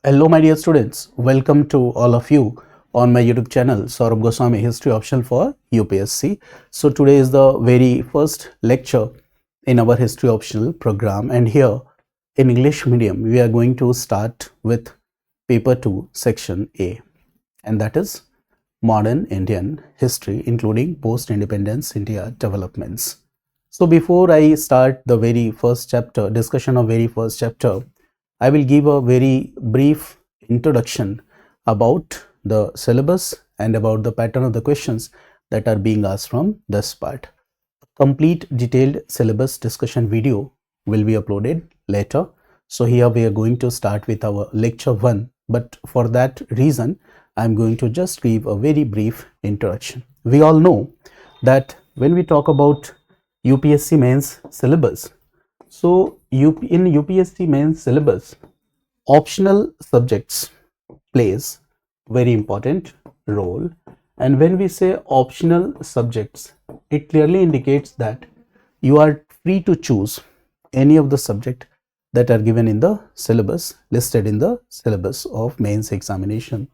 Hello, my dear students. Welcome to all of you on my YouTube channel, Saurabh Goswami History Optional for UPSC. So today is the very first lecture in our History Optional program, and here in English medium, we are going to start with Paper 2, Section A, and that is Modern Indian History, including Post-Independence India Developments. So before I start the very first chapter, discussion of very first chapter, I will give a very brief introduction about the syllabus and about the pattern of the questions that are being asked from this part. Complete detailed syllabus discussion video will be uploaded later. So here we are going to start with our lecture 1, but for that reason I am going to just give a very brief introduction. We all know that when we talk about UPSC mains syllabus, so in UPSC mains syllabus, optional subjects plays very important role, and when we say optional subjects, it clearly indicates that you are free to choose any of the subject that are given in the syllabus, listed in the syllabus of mains examination.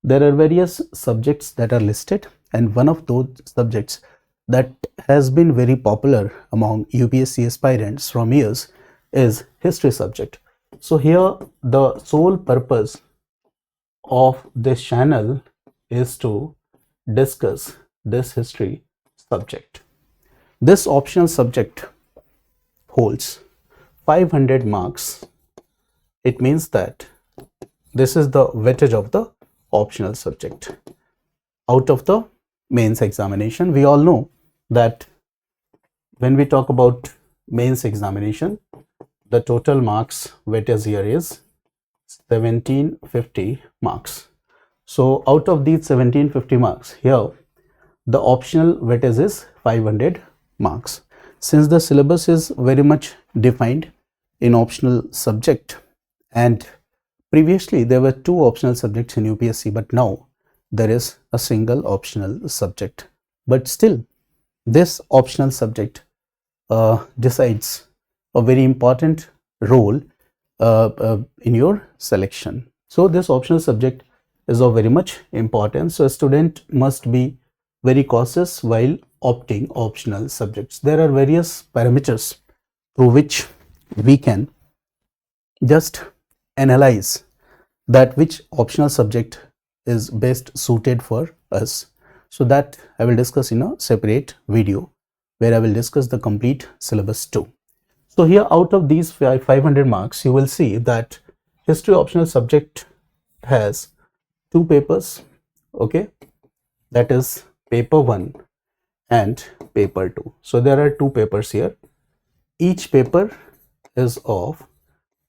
There are various subjects that are listed, and one of those subjects that has been very popular among UPSC aspirants from years is history subject. So here the sole purpose of this channel is to discuss this history subject. This optional subject holds 500 marks. It means that this is the weightage of the optional subject out of the mains examination. We all know that when we talk about mains examination, the total marks weightage here is 1750 marks. So out of these 1750 marks, here the optional weightage is 500 marks. Since the syllabus is very much defined in optional subject, and previously there were two optional subjects in UPSC, but now there is a single optional subject. But still, this optional subject decides a very important role in your selection. So this optional subject is of very much importance. So a student must be very cautious while opting optional subjects. There are various parameters through which we can just analyze that which optional subject is best suited for us. So that I will discuss in a separate video where I will discuss the complete syllabus too. So here out of these 500 marks, you will see that history optional subject has two papers, okay, that is paper 1 and paper 2. So there are two papers here. Each paper is of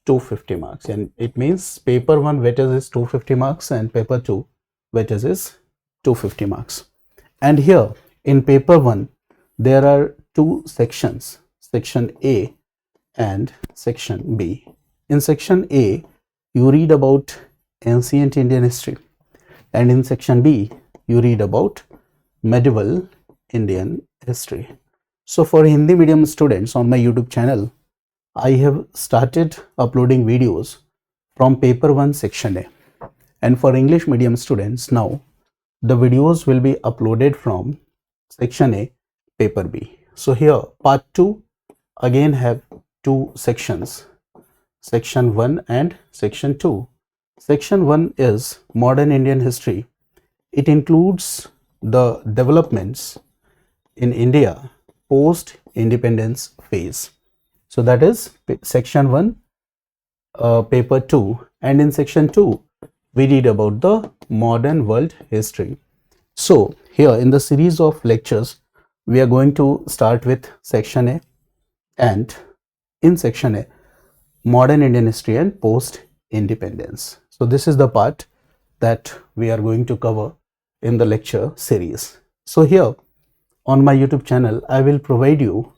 250 marks, and it means paper 1 weightage is 250 marks and paper 2 weightage is 250 marks. And here in paper 1 there are two sections, section A and section B. In section A you read about ancient Indian history, and in section B you read about medieval Indian history. So for Hindi medium students on my YouTube channel, I have started uploading videos from paper 1 section A, and for English medium students now the videos will be uploaded from section A, paper B. So here part 2 again have two sections, section 1 and section 2. Section 1 is modern Indian history. It includes the developments in India post independence phase. So that is section 1, paper 2, and in section 2 we read about the modern world history. So here in the series of lectures we are going to start with section A, and in section A, modern Indian history and post independence. So this is the part that we are going to cover in the lecture series. So here on my YouTube channel I will provide you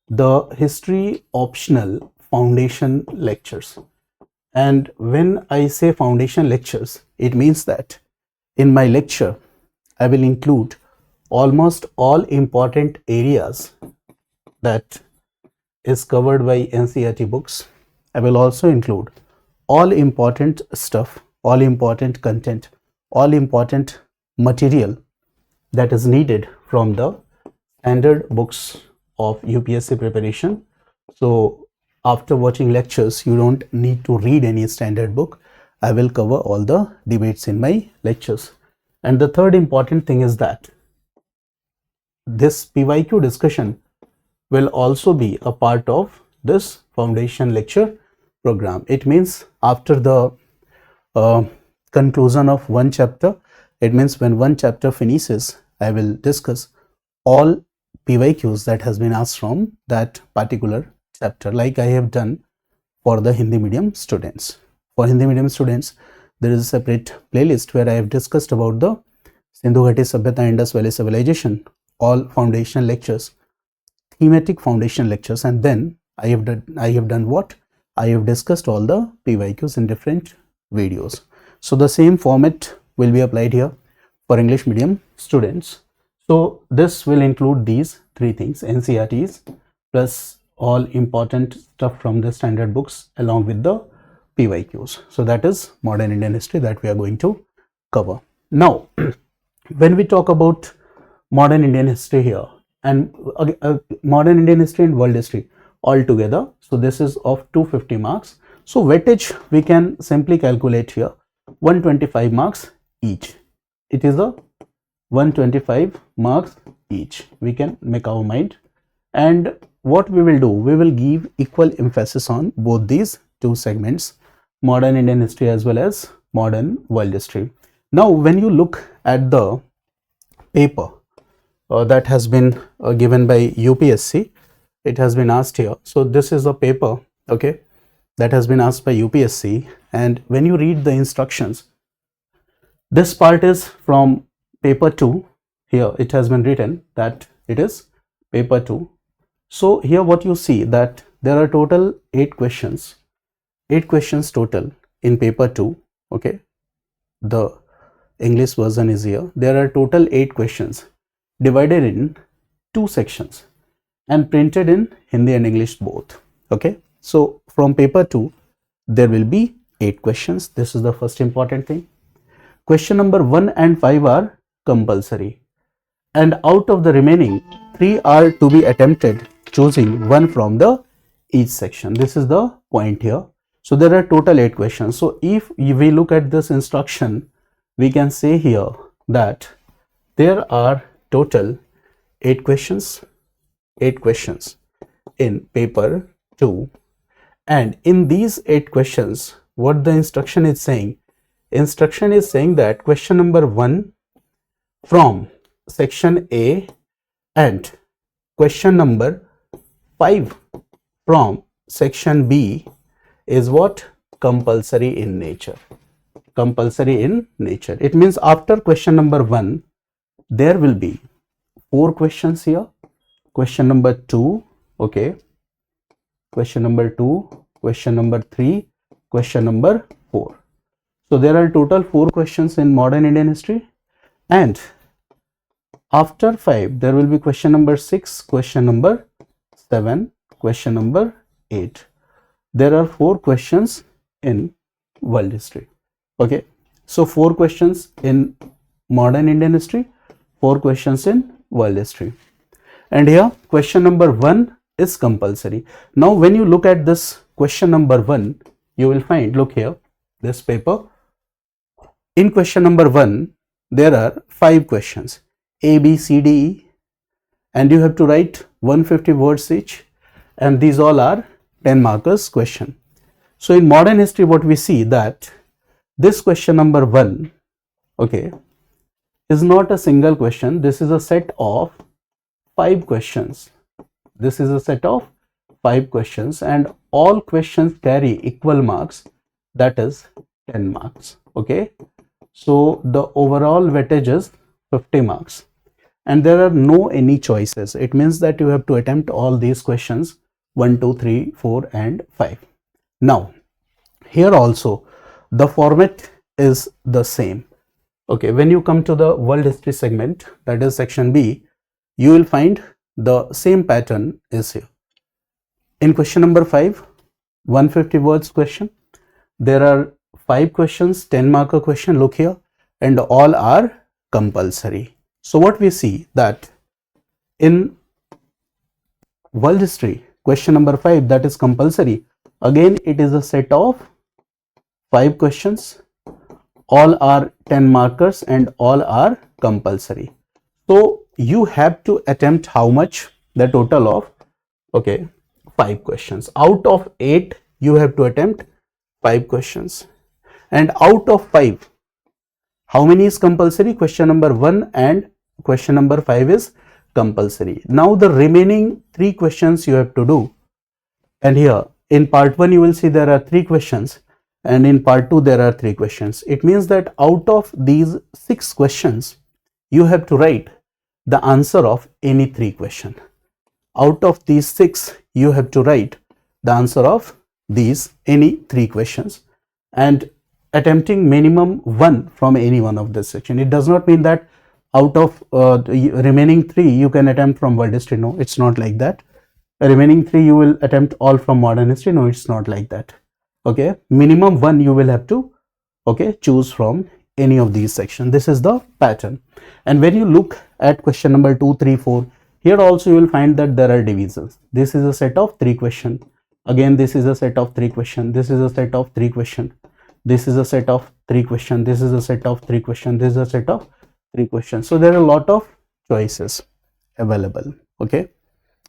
the history optional foundation lectures. And when I say foundation lectures, it means that in my lecture I will include almost all important areas that is covered by NCERT books. I will also include all important stuff, all important content, all important material that is needed from the standard books of UPSC preparation. So after watching lectures, you don't need to read any standard book. I will cover all the debates in my lectures. And the third important thing is that this PYQ discussion will also be a part of this foundation lecture program. It means after the conclusion of one chapter, it means when one chapter finishes, I will discuss all PYQs that has been asked from that particular chapter, like I have done for the Hindi medium students. For Hindi medium students, there is a separate playlist where I have discussed about the Sindhu Ghati Sabhyata and Indus Valley Civilization, all foundation lectures, thematic foundation lectures, and then I have done what? I have discussed all the PYQs in different videos. So the same format will be applied here for English medium students. So this will include these three things: NCERTs plus all important stuff from the standard books along with the PYQs. So that is modern Indian history that we are going to cover. Now, when we talk about modern Indian history here and modern Indian history and world history all together, so this is of 250 marks. So weightage we can simply calculate here, 125 marks each. It is a 125 marks each. We can make our mind, and what we will do, we will give equal emphasis on both these two segments, modern Indian history as well as modern world history. Now when you look at the paper that has been given by UPSC, it has been asked here. So this is a paper, okay, that has been asked by UPSC, and when you read the instructions, this part is from paper 2. Here it has been written that it is paper 2. So here what you see, that there are total 8 questions total in paper 2, okay. The English version is here. There are total 8 questions divided in 2 sections and printed in Hindi and English both, okay. So from paper 2 there will be 8 questions. This is the first important thing. Question number 1 and 5 are compulsory, and out of the remaining 3 are to be attempted, choosing one from the each section. This is the point here. So there are total 8 questions. So if we look at this instruction, we can say here that there are total 8 questions in paper 2, and in these 8 questions, what the instruction is saying, that question number 1 from section A and question number 5 from section B is what? Compulsory in nature. Compulsory in nature. It means after question number 1 there will be 4 questions here. Question number 2, okay, question number 2, question number 3, question number 4. So there are total 4 questions in modern Indian history, and after 5 there will be question number 6, question number 7, question number 8. There are 4 questions in world history, okay. So 4 questions in modern Indian history, 4 questions in world history, and here question number 1 is compulsory. Now when you look at this question number 1, you will find, look here, this paper, in question number 1 there are 5 questions, A, B, C, D, E, and you have to write 150 words each, and these all are 10 markers question. So in modern history what we see, that this question number 1, okay, is not a single question. This is a set of 5 questions. This is a set of 5 questions, and all questions carry equal marks, that is 10 marks, okay. So the overall weightage is 50 marks, and there are no any choices. It means that you have to attempt all these questions 1, 2, 3, 4 and 5. Now here also the format is the same, okay. When you come to the world history segment, that is section B, you will find the same pattern is here. In question number 5, 150 words question. there are 5 questions, 10 marker question, look here, and all are compulsory. So what we see that in world history, question number 5, that is compulsory. Again, it is a set of 5 questions, all are 10 markers and all are compulsory. So you have to attempt how much? The total of, okay, 5 questions. Out of 8, you have to attempt 5 questions. And out of 5, how many is compulsory? Question number 1 and question number 5 is compulsory. Now the remaining 3 questions you have to do. And here in part 1 you will see there are 3 questions, and in part 2 there are 3 questions. It means that out of these 6 questions, you have to write the answer of any 3 question. Out of these 6, you have to write the answer of these any 3 questions, and attempting minimum 1 from any one of this section. It does not mean that out of the remaining 3 you can attempt from world history. No, it's not like that. Remaining 3 you will attempt all from modern history. No, it's not like that. Okay, minimum 1 you will have to, okay, choose from any of these sections. This is the pattern. And when you look at question number 2, 3, 4, here also you will find that there are divisions. This is a set of 3 questions. Again, this is a set of 3 questions. This is a set of 3 questions. This is a set of 3 questions. This is a set of 3 questions. This is a set of 3 questions. So there are a lot of choices available. Okay,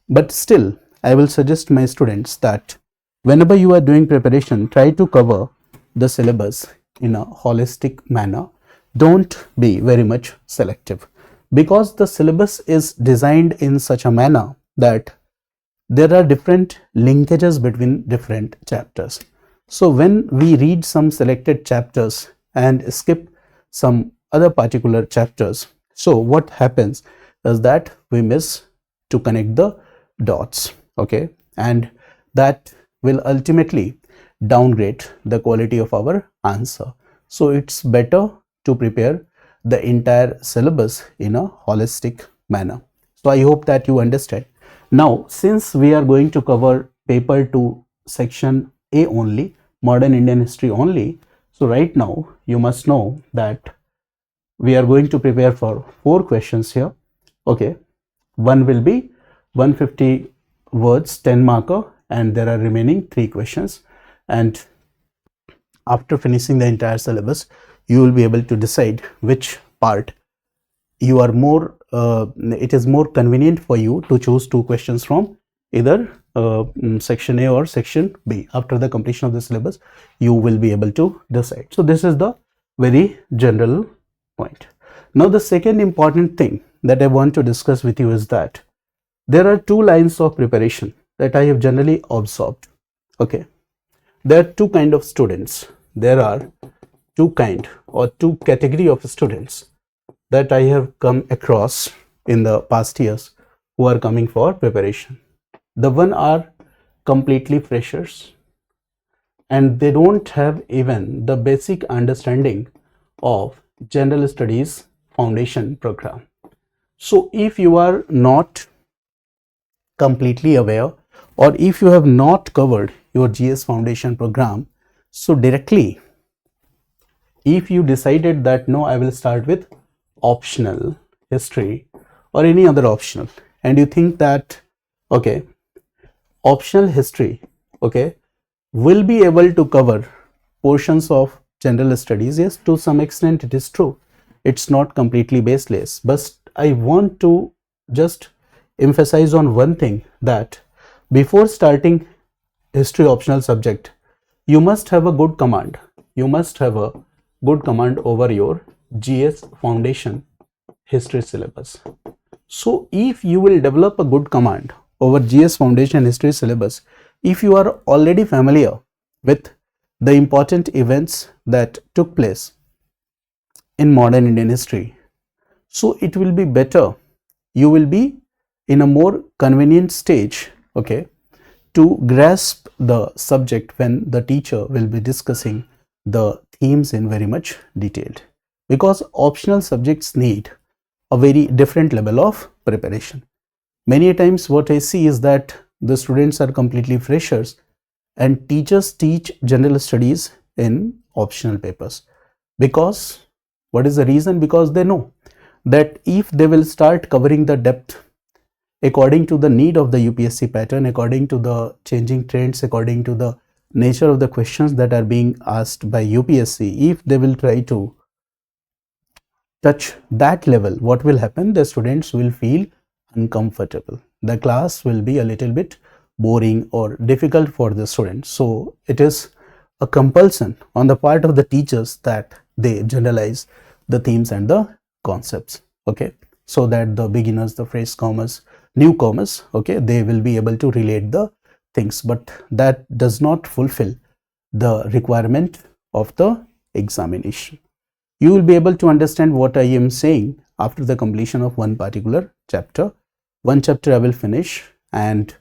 but still I will suggest my students that whenever you are doing preparation, try to cover the syllabus in a holistic manner. Don't be very much selective, because the syllabus is designed in such a manner that there are different linkages between different chapters. So when we read some selected chapters and skip some other particular chapters, so what happens is that we miss to connect the dots. Okay, and that will ultimately downgrade the quality of our answer. So it's better to prepare the entire syllabus in a holistic manner. So I hope that you understand. Now, since we are going to cover paper 2 section A only, modern Indian history only, so right now you must know that we are going to prepare for 4 questions here. Okay, one will be 150 words, 10 marker, and there are remaining 3 questions. And after finishing the entire syllabus, you will be able to decide which part you are more it is more convenient for you to choose 2 questions from, either section A or section B. After the completion of the syllabus, you will be able to decide. So this is the very general point. Now the second important thing that I want to discuss with you is that there are 2 lines of preparation that I have generally observed. Okay, there are 2 kind of students. There are 2 kind or 2 category of students that I have come across in the past years who are coming for preparation. The one are completely freshers, and they don't have even the basic understanding of general studies foundation program. So if you are not completely aware, or if you have not covered your GS foundation program, so directly if you decided that no, I will start with optional history or any other optional, and you think that okay, optional history, okay, will be able to cover portions of general studies, yes, to some extent it is true. It's not completely baseless, but I want to just emphasize on one thing, that before starting history optional subject, you must have a good command. You must have a good command over your GS foundation history syllabus. So if you will develop a good command over GS foundation history syllabus, if you are already familiar with the important events that took place in modern Indian history, so it will be better. You will be in a more convenient stage, okay, to grasp the subject when the teacher will be discussing the themes in very much detailed, because optional subjects need a very different level of preparation. Many times what I see is that the students are completely freshers and teachers teach general studies in optional papers. Because what is the reason? Because they know that if they will start covering the depth according to the need of the UPSC pattern, according to the changing trends, according to the nature of the questions that are being asked by UPSC, if they will try to touch that level, what will happen? The students will feel uncomfortable. The class will be a little bit boring or difficult for the students. So it is a compulsion on the part of the teachers that they generalize the themes and the concepts, okay, so that the beginners, the fresh comers, newcomers, okay, they will be able to relate the things. But that does not fulfill the requirement of the examination. You will be able to understand what I am saying after the completion of one particular chapter. One chapter I will finish, and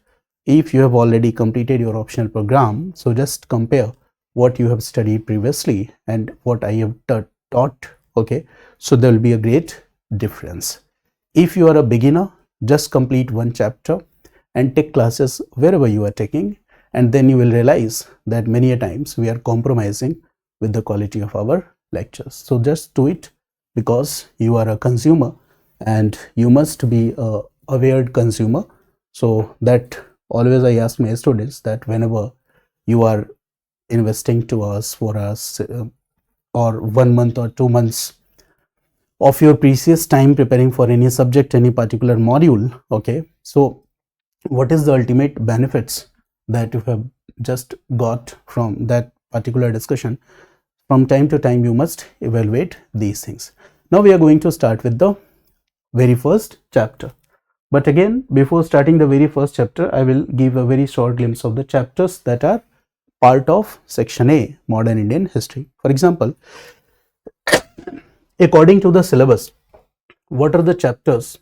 if you have already completed your optional program, so just compare what you have studied previously and what I have taught, okay, so there will be a great difference. If you are a beginner, just complete one chapter and take classes wherever you are taking, and then you will realize that many a times we are compromising with the quality of our lectures. So just do it, because you are a consumer and you must be a aware consumer. So that always I ask my students that whenever you are investing 2 hours, 4 hours, or 1 month or 2 months of your precious time preparing for any subject, any particular module, okay, so what is the ultimate benefits that you have just got from that particular discussion? From time to time you must evaluate these things. Now we are going to start with the very first chapter. But again, before starting the very first chapter, I will give a very short glimpse of the chapters that are part of section A, Modern Indian History. For example, according to the syllabus, what are the chapters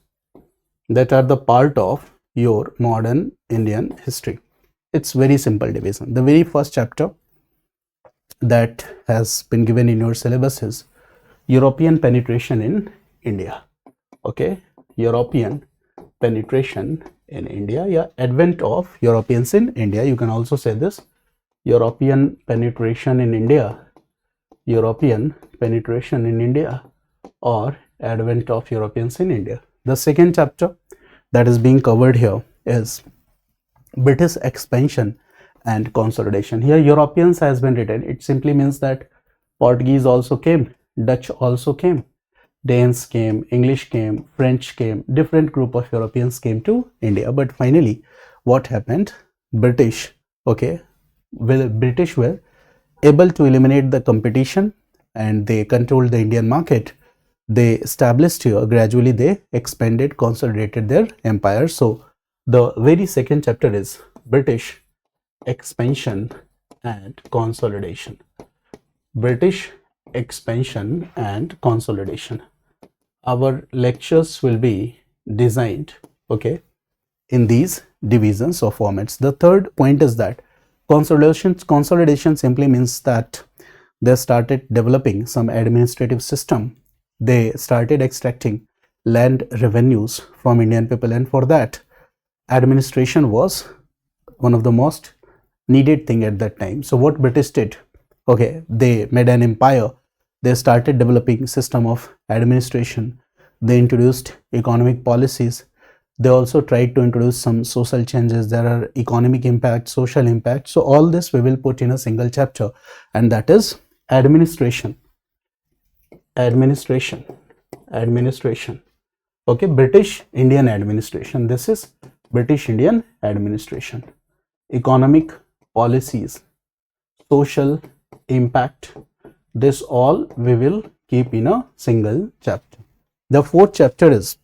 that are the part of your Modern Indian History? It's very simple division. The very first chapter that has been given in your syllabus is European penetration in India. Okay, European penetration in India, yeah, advent of Europeans in India. You can also say this, European penetration in India, European penetration in India, or advent of Europeans in India. The second chapter that is being covered here is British expansion and consolidation. Here Europeans has been written. It simply means that Portuguese also came, Dutch also came, Danes came, English came, French came, different group of Europeans came to India. But finally what happened? British, okay, well, British were able to eliminate the competition and they controlled the Indian market. They established here, gradually they expanded, consolidated their empire. So the very second chapter is British expansion and consolidation. British expansion and consolidation. Our lectures will be designed, okay, in these divisions or formats. The third point is that consolidation simply means that they started developing some administrative system. They started extracting land revenues from Indian people, and for that administration was one of the most needed thing at that time. So what British did, okay, they made an empire. They started developing system of administration. They introduced economic policies. They also tried to introduce some social changes. There are economic impact, social impact. So all this we will put in a single chapter, and that is administration. Administration. Okay, British Indian administration. This is British Indian administration. Economic policies, social impact. This all we will keep in a single chapter. The fourth chapter is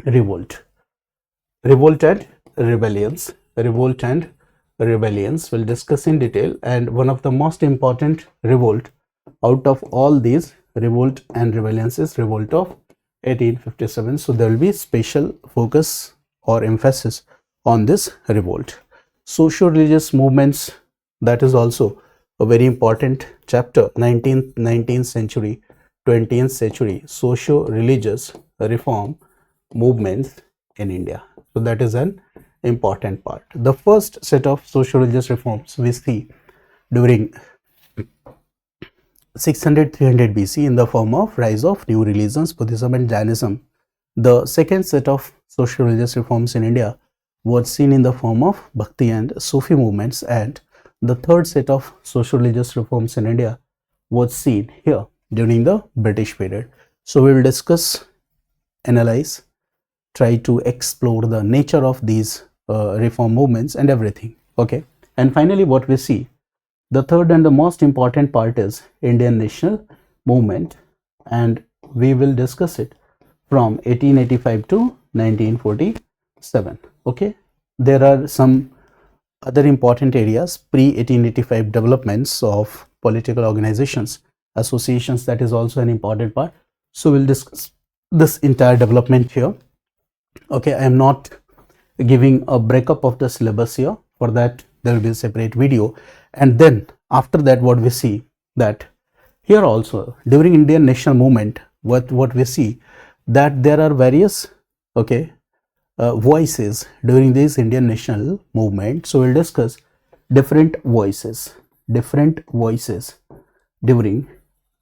revolt. Revolt and rebellions. Revolt and rebellions we'll discuss in detail, and one of the most important revolt out of all these revolt and rebellions is revolt of 1857. So there will be special focus or emphasis on this revolt. Socio-religious movements, that is also a very important chapter. 19th century, 20th century socio-religious reform movements in India. So that is an important part. The first set of socio-religious reforms we see during 600-300 BC in the form of rise of new religions, Buddhism and Jainism. The second set of social religious reforms in India was seen in the form of Bhakti and Sufi movements, and the third set of social religious reforms in India was seen here during the British period. So we will discuss, analyze, try to explore the nature of these reform movements and everything. Okay, and finally what we see, the third and the most important part is Indian national movement, and we will discuss it from 1885 to 1947. Okay, there are some other important areas, pre-1885 developments of political organizations, associations, that is also an important part. So we'll discuss this entire development here. Okay, I am not giving a breakup of the syllabus here. For that there will be a separate video. And then after that, what we see, that here also during Indian national movement, what we see, that there are various, okay, voices during this Indian national movement. So we'll discuss different voices during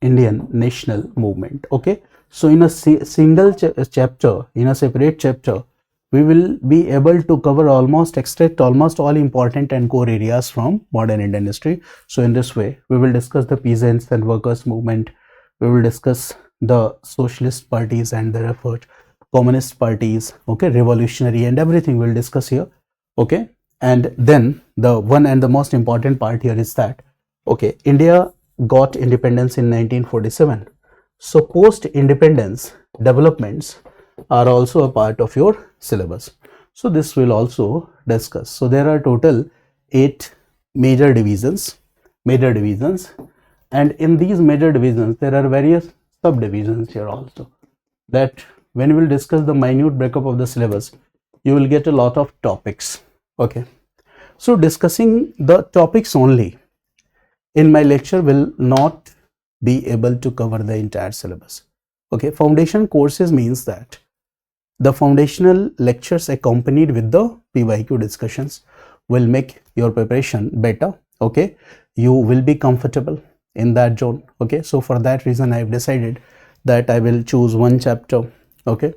Indian national movement. Okay, so in a single chapter, in a separate chapter, we will be able to cover extract almost all important and core areas from modern Indian history. So in this way, we will discuss the peasants and workers movement, we will discuss the socialist parties and their effort, communist parties, okay, revolutionary, and everything we'll discuss here. Okay, and then the one and the most important part here is that, okay, India got independence in 1947. So post independence developments are also a part of your syllabus. So this will also discuss. So there are total 8 major divisions, and in these major divisions there are various subdivisions here also, that when we will discuss the minute breakup of the syllabus, you will get a lot of topics. Okay, so discussing the topics only in my lecture will not be able to cover the entire syllabus. Okay, foundation courses means that the foundational lectures accompanied with the PYQ discussions will make your preparation better. Okay, you will be comfortable in that zone. Okay, so for that reason I have decided that I will choose one chapter, okay,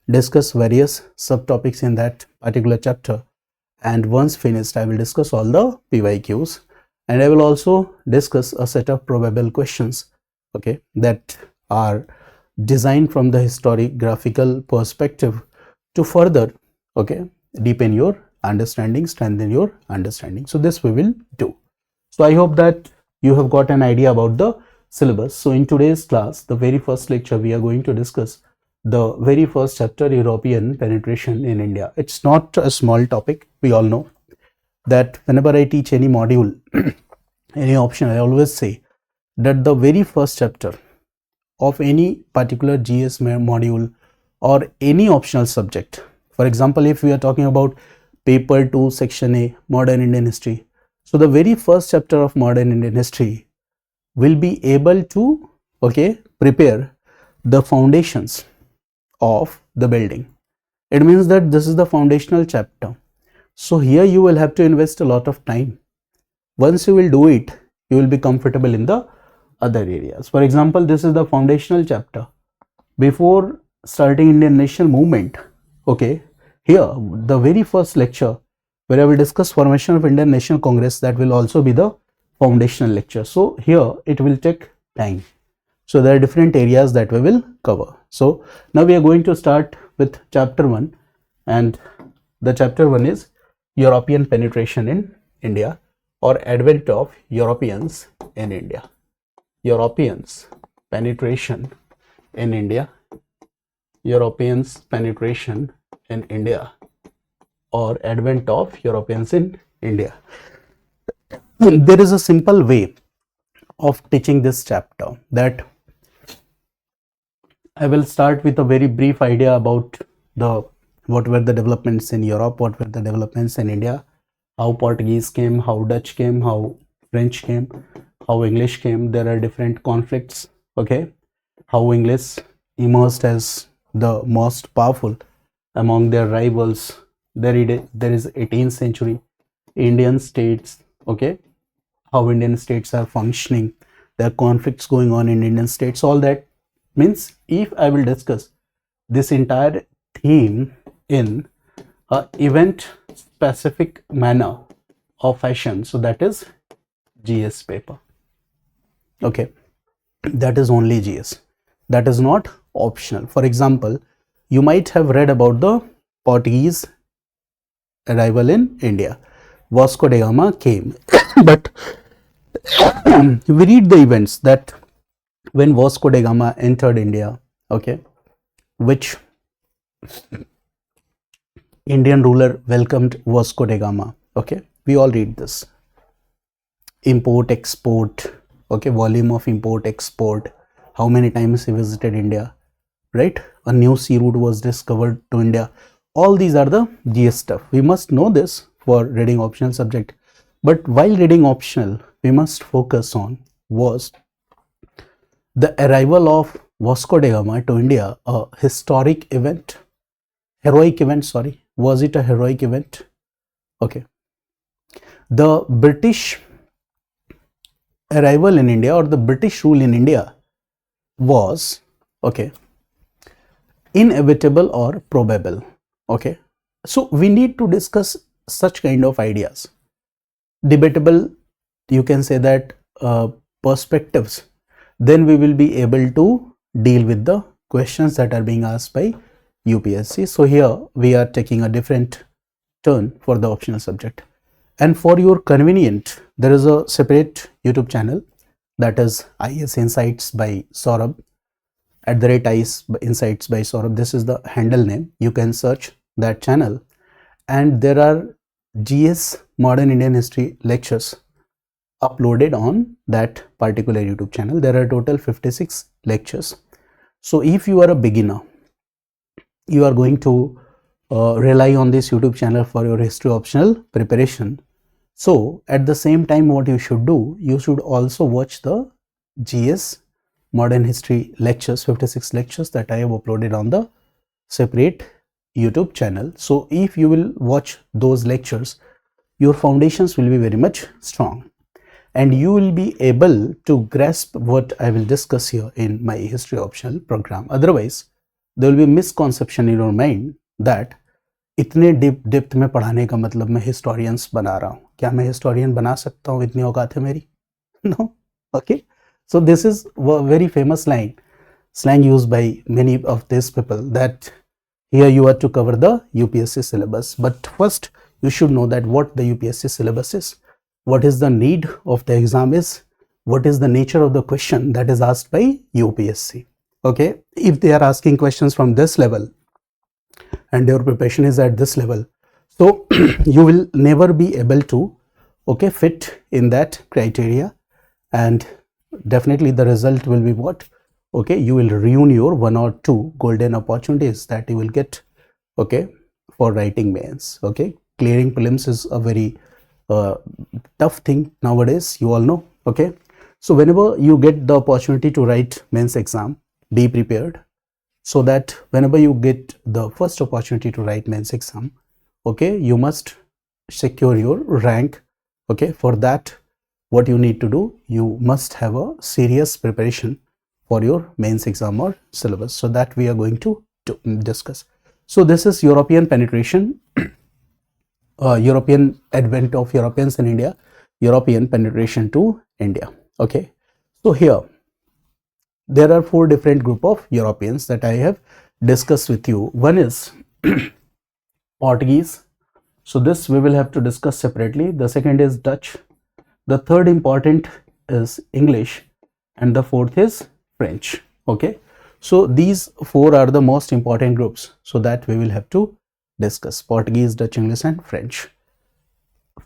discuss various subtopics in that particular chapter, and once finished I will discuss all the PYQs, and I will also discuss a set of probable questions, okay, that are designed from the historiographical perspective to further, okay, deepen your understanding, strengthen your understanding. So this we will do. So I hope that you have got an idea about the syllabus. So in today's class, the very first lecture, we are going to discuss the very first chapter, European penetration in India. It's not a small topic. We all know that whenever I teach any module, any option, I always say that the very first chapter of any particular GS module or any optional subject, for example, if we are talking about paper 2 section A, modern Indian history, so the very first chapter of modern Indian history will be able to, okay, prepare the foundations of the building. It means that this is the foundational chapter. So here you will have to invest a lot of time. Once you will do it, you will be comfortable in the other areas. For example, this is the foundational chapter. Before starting Indian national movement, okay, here the very first lecture where I will discuss formation of Indian National Congress, that will also be the foundational lecture. So here it will take time. So there are different areas that we will cover. So now we are going to start with chapter 1, and the chapter 1 is European penetration in India, or advent of Europeans in India. Europeans penetration in India, Europeans penetration in India, or advent of Europeans in India. There is a simple way of teaching this chapter, that I will start with a very brief idea about what were the developments in Europe, what were the developments in India, how Portuguese came, how Dutch came, how French came, how English came. There are different conflicts, okay, how English emerged as the most powerful among their rivals. There is 18th century Indian states, okay, how Indian states are functioning, there are conflicts going on in Indian states, all that. Means if I will discuss this entire theme in a event specific manner or fashion, so that is GS paper. Okay, that is only GS, that is not optional. For example, you might have read about the Portuguese arrival in India. Vasco da Gama came, but we read the events that when Vasco da Gama entered India, okay, which Indian ruler welcomed Vasco da Gama, okay, we all read this. Import, export, okay, volume of import, export, how many times he visited India, right? A new sea route was discovered to India. All these are the GS stuff. We must know this for reading optional subject. But while reading optional, we must focus on was the arrival of Vasco da Gama to India a historic event, heroic event, sorry. Was it a heroic event? Okay. The British arrival in India or the British rule in India was, okay, inevitable or probable. Okay, so we need to discuss such kind of ideas. Debatable, you can say that, perspectives. Then we will be able to deal with the questions that are being asked by UPSC. So here we are taking a different turn for the optional subject. And for your convenient, there is a separate YouTube channel, that is IS Insights by Saurabh, @IS Insights by Saurabh. This is the handle name. You can search that channel, and there are GS Modern Indian History lectures uploaded on that particular YouTube channel. There are total 56 lectures. So if you are a beginner, you are going to rely on this YouTube channel for your history optional preparation. So at the same time, what you should do, you should also watch the GS Modern History lectures, 56 lectures that I have uploaded on the separate YouTube channel. So if you will watch those lectures, your foundations will be very much strong and you will be able to grasp what I will discuss here in my history optional program. Otherwise, there will be a misconception in your mind that इतने depth में पढ़ाने का मतलब मैं historians बना रहा हूँ. क्या मैं हिस्टोरियन बना सकता हूँ? इतनी औकात है मेरी? No. Okay. So this is a very famous slang used by many of these people, that here you are to cover the UPSC syllabus. But first you should know that what the UPSC syllabus is, what is the need of the exam is, what is the nature of the question that is asked by UPSC. Okay. If they are asking questions from this level, and your preparation is at this level, so you will never be able to, okay, fit in that criteria, and definitely the result will be what? Okay, you will ruin your 1 or 2 golden opportunities that you will get, okay, for writing mains. Okay, clearing prelims is a very tough thing nowadays, you all know. Okay, so whenever you get the opportunity to write mains exam, be prepared, so that whenever you get the first opportunity to write mains exam, okay, you must secure your rank. Okay, for that what you need to do, you must have a serious preparation for your mains exam or syllabus. So that we are going to discuss. So this is European penetration, European advent of Europeans in India, European penetration to India. Okay, so here there are 4 different group of Europeans that I have discussed with you. One is Portuguese. So this we will have to discuss separately. The second is Dutch. The third important is English, and the fourth is French. Okay. So these 4 are the most important groups. So that we will have to discuss: Portuguese, Dutch, English, and French.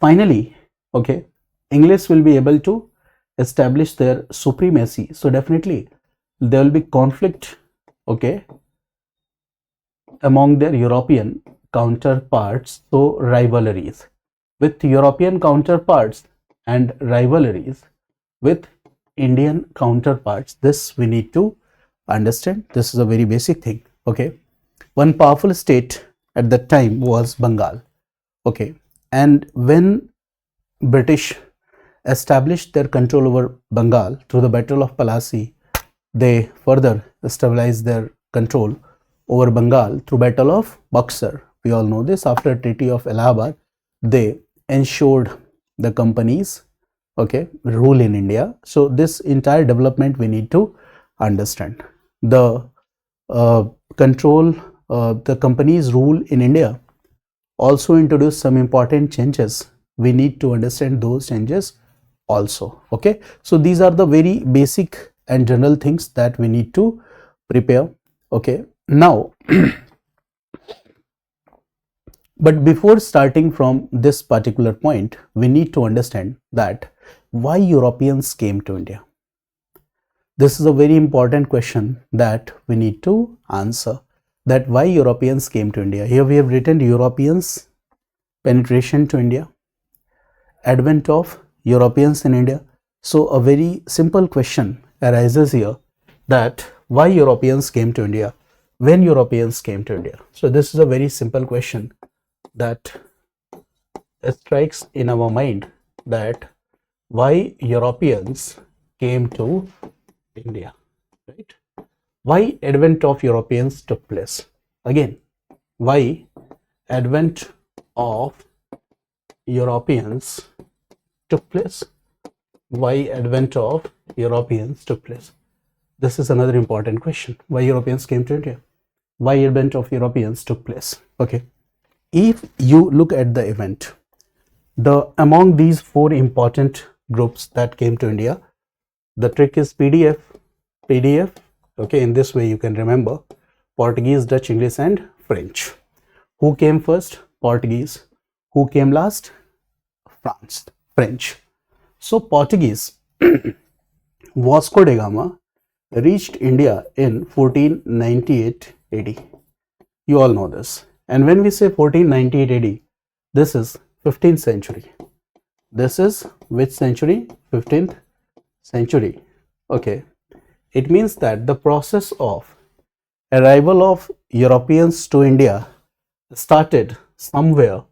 Finally, okay, English will be able to establish their supremacy. So definitely there will be conflict, okay, among their European counterparts. So rivalries with European counterparts and rivalries with Indian counterparts. This we need to understand. This is a very basic thing. Okay, one powerful state at that time was Bengal. Okay, and when British established their control over Bengal through the Battle of Palasi. They further stabilized their control over Bengal through Battle of Buxar. We all know this. After Treaty of Allahabad, they ensured the company's rule in India. So this entire development we need to understand. The the company's rule in India also introduced some important changes. We need to understand those changes also. Okay, so these are the very basic and general things that we need to prepare. Okay, now but before starting from this particular point, we need to understand that why Europeans came to India. This is a very important question that we need to answer, that why Europeans came to India. Here we have written Europeans penetration to India, advent of Europeans in India. So a very simple question arises here, that why Europeans came to India, when Europeans came to India. So this is a very simple question that strikes in our mind, that why Europeans came to India, right? Why advent of Europeans took place? Again, why advent of Europeans took place? Why advent of Europeans took place? This is another important question. Why Europeans came to India? Why advent of Europeans took place? Okay. If you look at the event, among these four important groups that came to India, the trick is PDF. Okay, in this way you can remember Portuguese, Dutch, English and French. Who came first? Portuguese. Who came last? French. So Portuguese, Vasco da Gama reached India in 1498 AD. You all know this. And when we say 1498 AD, this is 15th century. This is which century? 15th century. Okay. It means that the process of arrival of Europeans to India started somewhere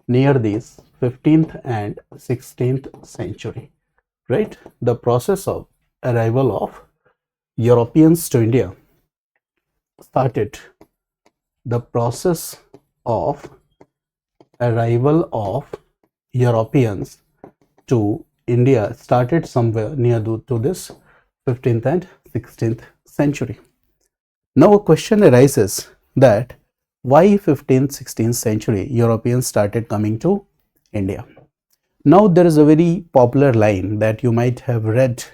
near these 15th and 16th century, right? The process of arrival of Europeans to India started. The process of arrival of Europeans to India started somewhere near to this 15th and 16th century. Now a question arises that why 15th, 16th century Europeans started coming to India. Now there is a very popular line that you might have read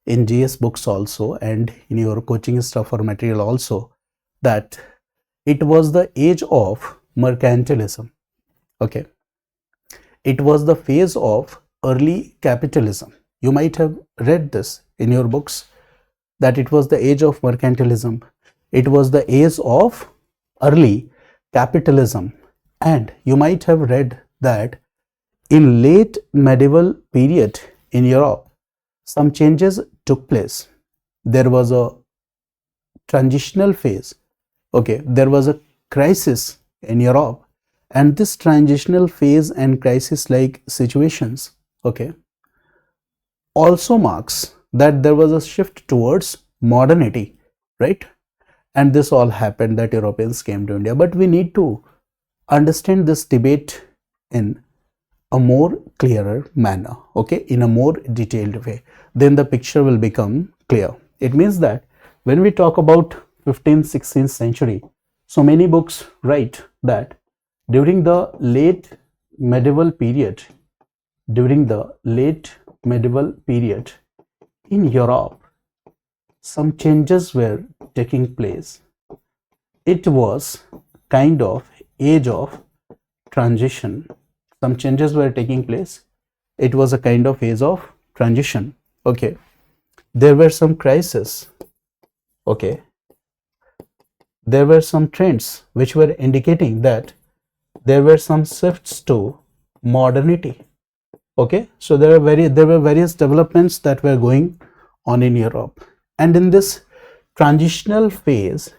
in GS books also and in your coaching stuff or material also, that it was the age of mercantilism. Okay. It was the phase of early capitalism. You might have read this in your books, that it was the age of mercantilism. It was the age of early capitalism. And you might have read that in late medieval period in Europe, some changes took place. There was a transitional phase. Okay, there was a crisis in Europe, and this transitional phase and crisis like situations, okay, also marks that there was a shift towards modernity, right? And this all happened that Europeans came to India. But we need to understand this debate in a more clearer manner, okay, in a more detailed way. Then the picture will become clear. It means that when we talk about 15th, 16th century, so many books write that during the late medieval period, in Europe, some changes were taking place. It was kind of age of transition. Some changes were taking place. It was a kind of age of transition. Okay. There were some crises. Okay. There were some trends which were indicating that there were some shifts to modernity. Okay. So there were various developments that were going on in Europe. And in this transitional phase,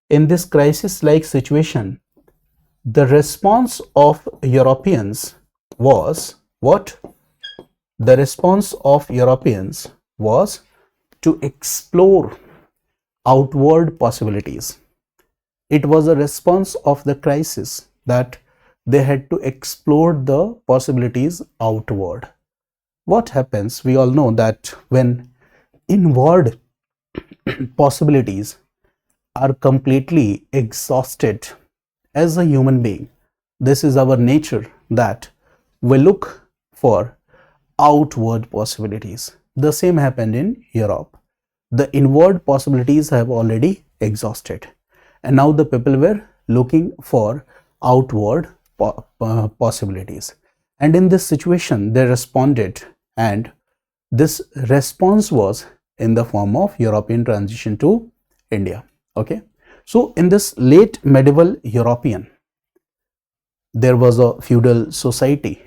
in this crisis-like situation, the response of Europeans was what? the response of Europeans was to explore outward possibilities. It was a response of the crisis that they had to explore the possibilities outward. What happens? We all know that when inward possibilities are completely exhausted as a human being, this is our nature that we look for outward possibilities. The same happened in Europe. The inward possibilities have already exhausted, and now the people were looking for outward possibilities. And in this situation, they responded, and this response was in the form of European transition to India. Okay, so in this late medieval European, there was a feudal society,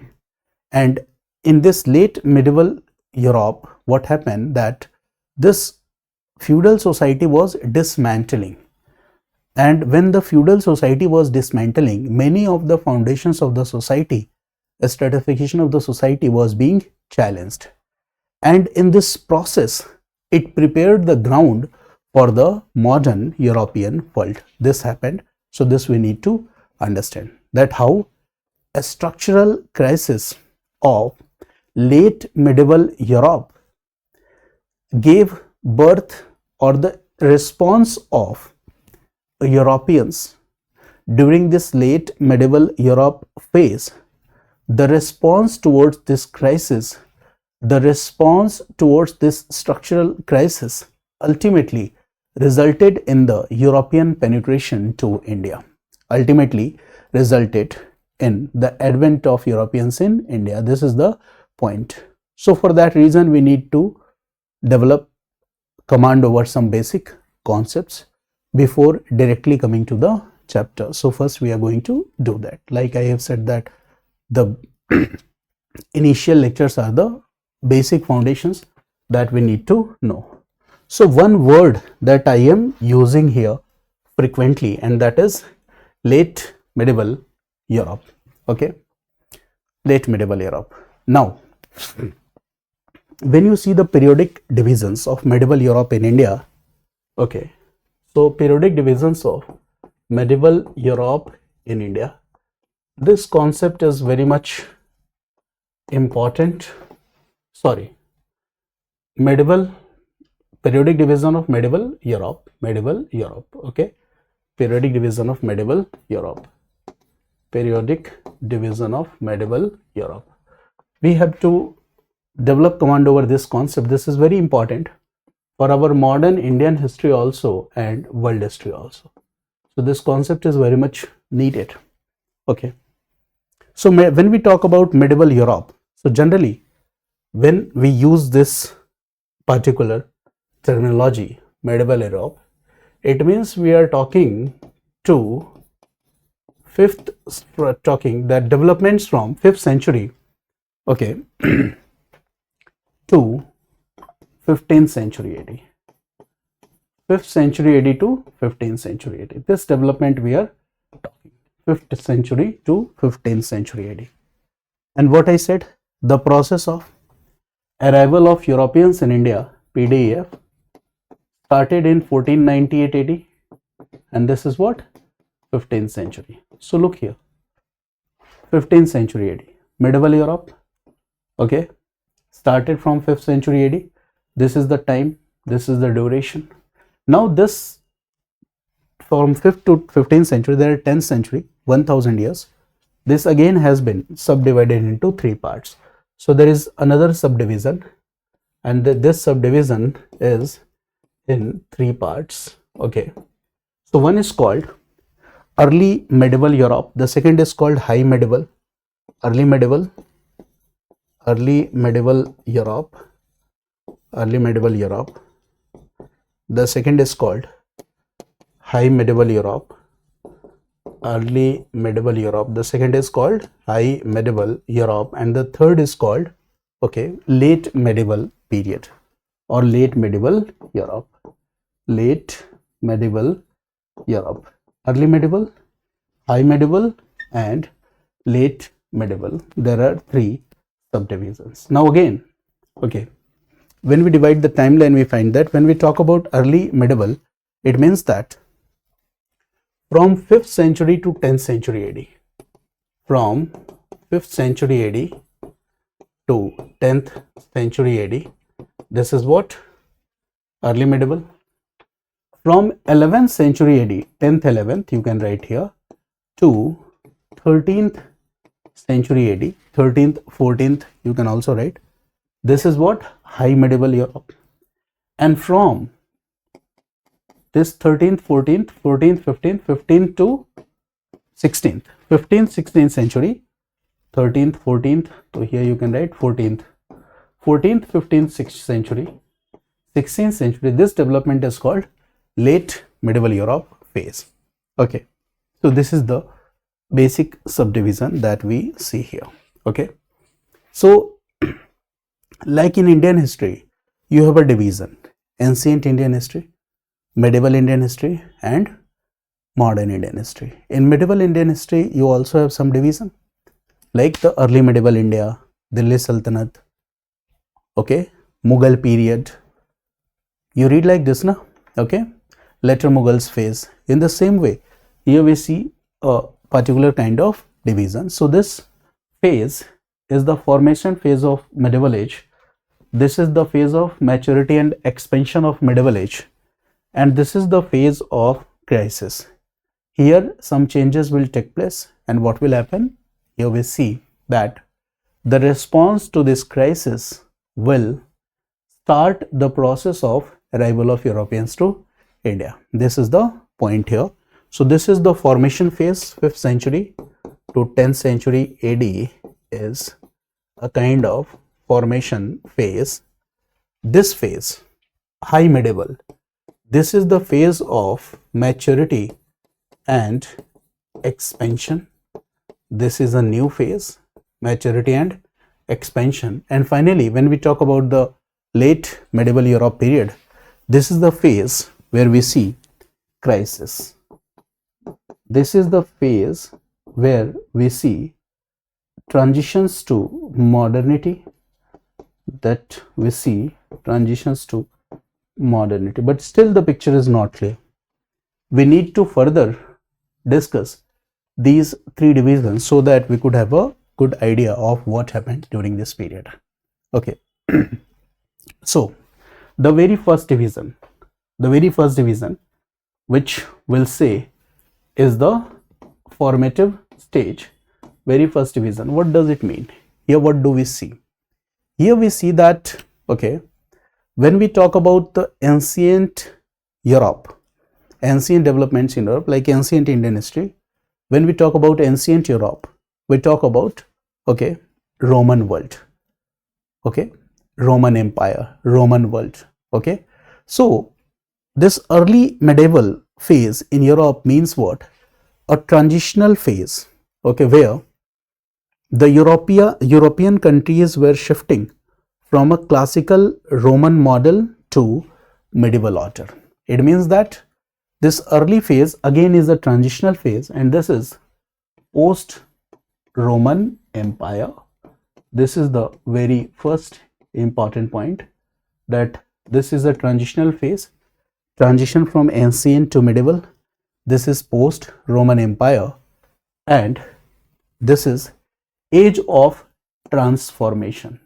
and in this late medieval Europe, what happened that this feudal society was dismantling, and when the feudal society was dismantling, many of the foundations of the society, a stratification of the society was being challenged, and in this process it prepared the ground for the modern European world. This happened. So this we need to understand, that how a structural crisis of late medieval Europe gave birth, or the response of Europeans during this late medieval Europe phase, the response towards this crisis, the response towards this structural crisis ultimately resulted in the European penetration to India, ultimately resulted in the advent of Europeans in India. This is the point. So for that reason, we need to develop command over some basic concepts before directly coming to the chapter. So first we are going to do that. Like I have said that the initial lectures are the basic foundations that we need to know. So one word that I am using here frequently, and that is late medieval Europe. Okay, late medieval Europe. Now, when you see the periodic divisions of medieval Europe in India, okay, so periodic divisions of medieval Europe in India, this concept is very much important. Sorry, periodic division of medieval Europe, okay, periodic division of medieval Europe, periodic division of medieval Europe. We have to develop command over this concept. This is very important for our modern Indian history also and world history also. So this concept is very much needed. Okay, so when we talk about medieval Europe, so generally when we use this particular terminology, medieval Europe, it means we are talking to that developments from 5th century, okay, to 15th century AD, 5th century AD to 15th century AD. This development we are talking 5th century to 15th century AD. And what I said, the process of arrival of Europeans in India, PDEF, started in 1498 AD, and this is what, 15th century. So look here, 15th century AD, medieval Europe, okay, started from 5th century AD. This is the time, this is the duration. Now this, from 5th to 15th century, there are 10th century, 1000 years. This again has been subdivided into 3 parts. So there is another subdivision, and this subdivision is in 3 parts. Okay, so one is called early medieval Europe, the second is called high medieval, early medieval Europe, the second is called high medieval Europe, early medieval Europe, the second is called high medieval Europe, and the third is called, okay, late medieval period or late medieval Europe, late medieval Europe, early medieval, high medieval, and late medieval. There are 3 subdivisions. Now again, okay, when we divide the timeline, we find that when we talk about early medieval, it means that from 5th century to 10th century AD, from 5th century AD to 10th century AD, this is what early medieval. From 11th century AD, 10th 11th, you can write here, to 13th century AD, 13th 14th, you can also write, this is what high medieval Europe. And from this 13th 14th 14th 15th 15th to 16th 15th 16th century, 13th 14th, so here you can write 14th 15th 6th century, 16th century, this development is called late medieval Europe phase. Okay, so this is the basic subdivision that we see here. Okay, so like in Indian history, you have a division: ancient Indian history, medieval Indian history, and modern Indian history. In medieval Indian history, you also have some division, like the early medieval India, Delhi Sultanate, okay, Mughal period. You read like this, na? Okay, later Mughals phase. In the same way, here we see a particular kind of division. So this phase is the formation phase of medieval age. This is the phase of maturity and expansion of medieval age, and this is the phase of crisis. Here some changes will take place, and what will happen? Here we see that the response to this crisis will start the process of arrival of Europeans to India. This is the point here. So this is the formation phase, 5th century to 10th century AD is a kind of formation phase. This phase, high medieval, this is the phase of maturity and expansion. This is a new phase, maturity and expansion. And finally, when we talk about the late medieval Europe period, this is the phase where we see crisis. This is the phase where we see transitions to modernity, that we see transitions to modernity, but still the picture is not clear. We need to further discuss these three divisions so that we could have a good idea of what happened during this period. Okay, so the very first division which we'll say is the formative stage. Very first division, what does it mean? Here what do we see? Here we see that, okay, when we talk about the ancient Europe, ancient developments in Europe, like ancient Indian history, when we talk about ancient Europe, we talk about, okay, Roman world, okay, Roman Empire, Roman world, okay. So this early medieval phase in Europe means what? A transitional phase, okay, where the European countries were shifting from a classical Roman model to medieval order. It means that this early phase again is a transitional phase, and this is post Roman Empire. This is the very first important point, that this is a transitional phase, transition from ancient to medieval. This is post Roman Empire, and this is age of transformation.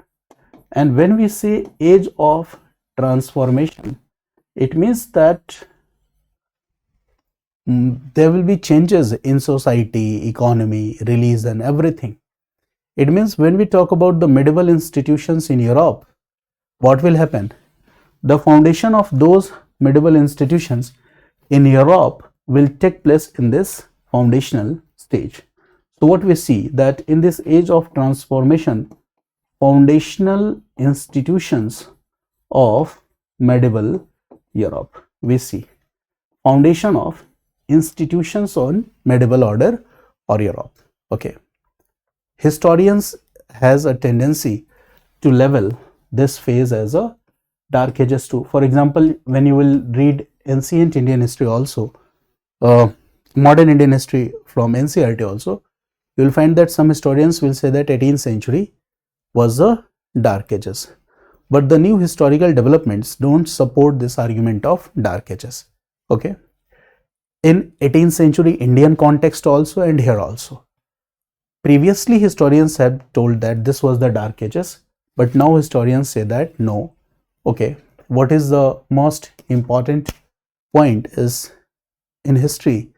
And when we say age of transformation, it means that there will be changes in society, economy, religion, everything. It means when we talk about the medieval institutions in Europe, what will happen? The foundation of those medieval institutions in Europe will take place in this foundational stage. So what we see, that in this age of transformation, foundational institutions of medieval Europe, we see foundation of institutions on medieval order or Europe. Okay, historians has a tendency to level this phase as a dark ages too. For example, when you will read ancient Indian history also, modern Indian history from NCERT also, you will find that some historians will say that 18th century was the Dark Ages. But the new historical developments don't support this argument of Dark Ages. Okay. In 18th century Indian context also and here also. Previously historians have told that this was the Dark Ages, but now historians say that no. Okay. What is the most important point is in history,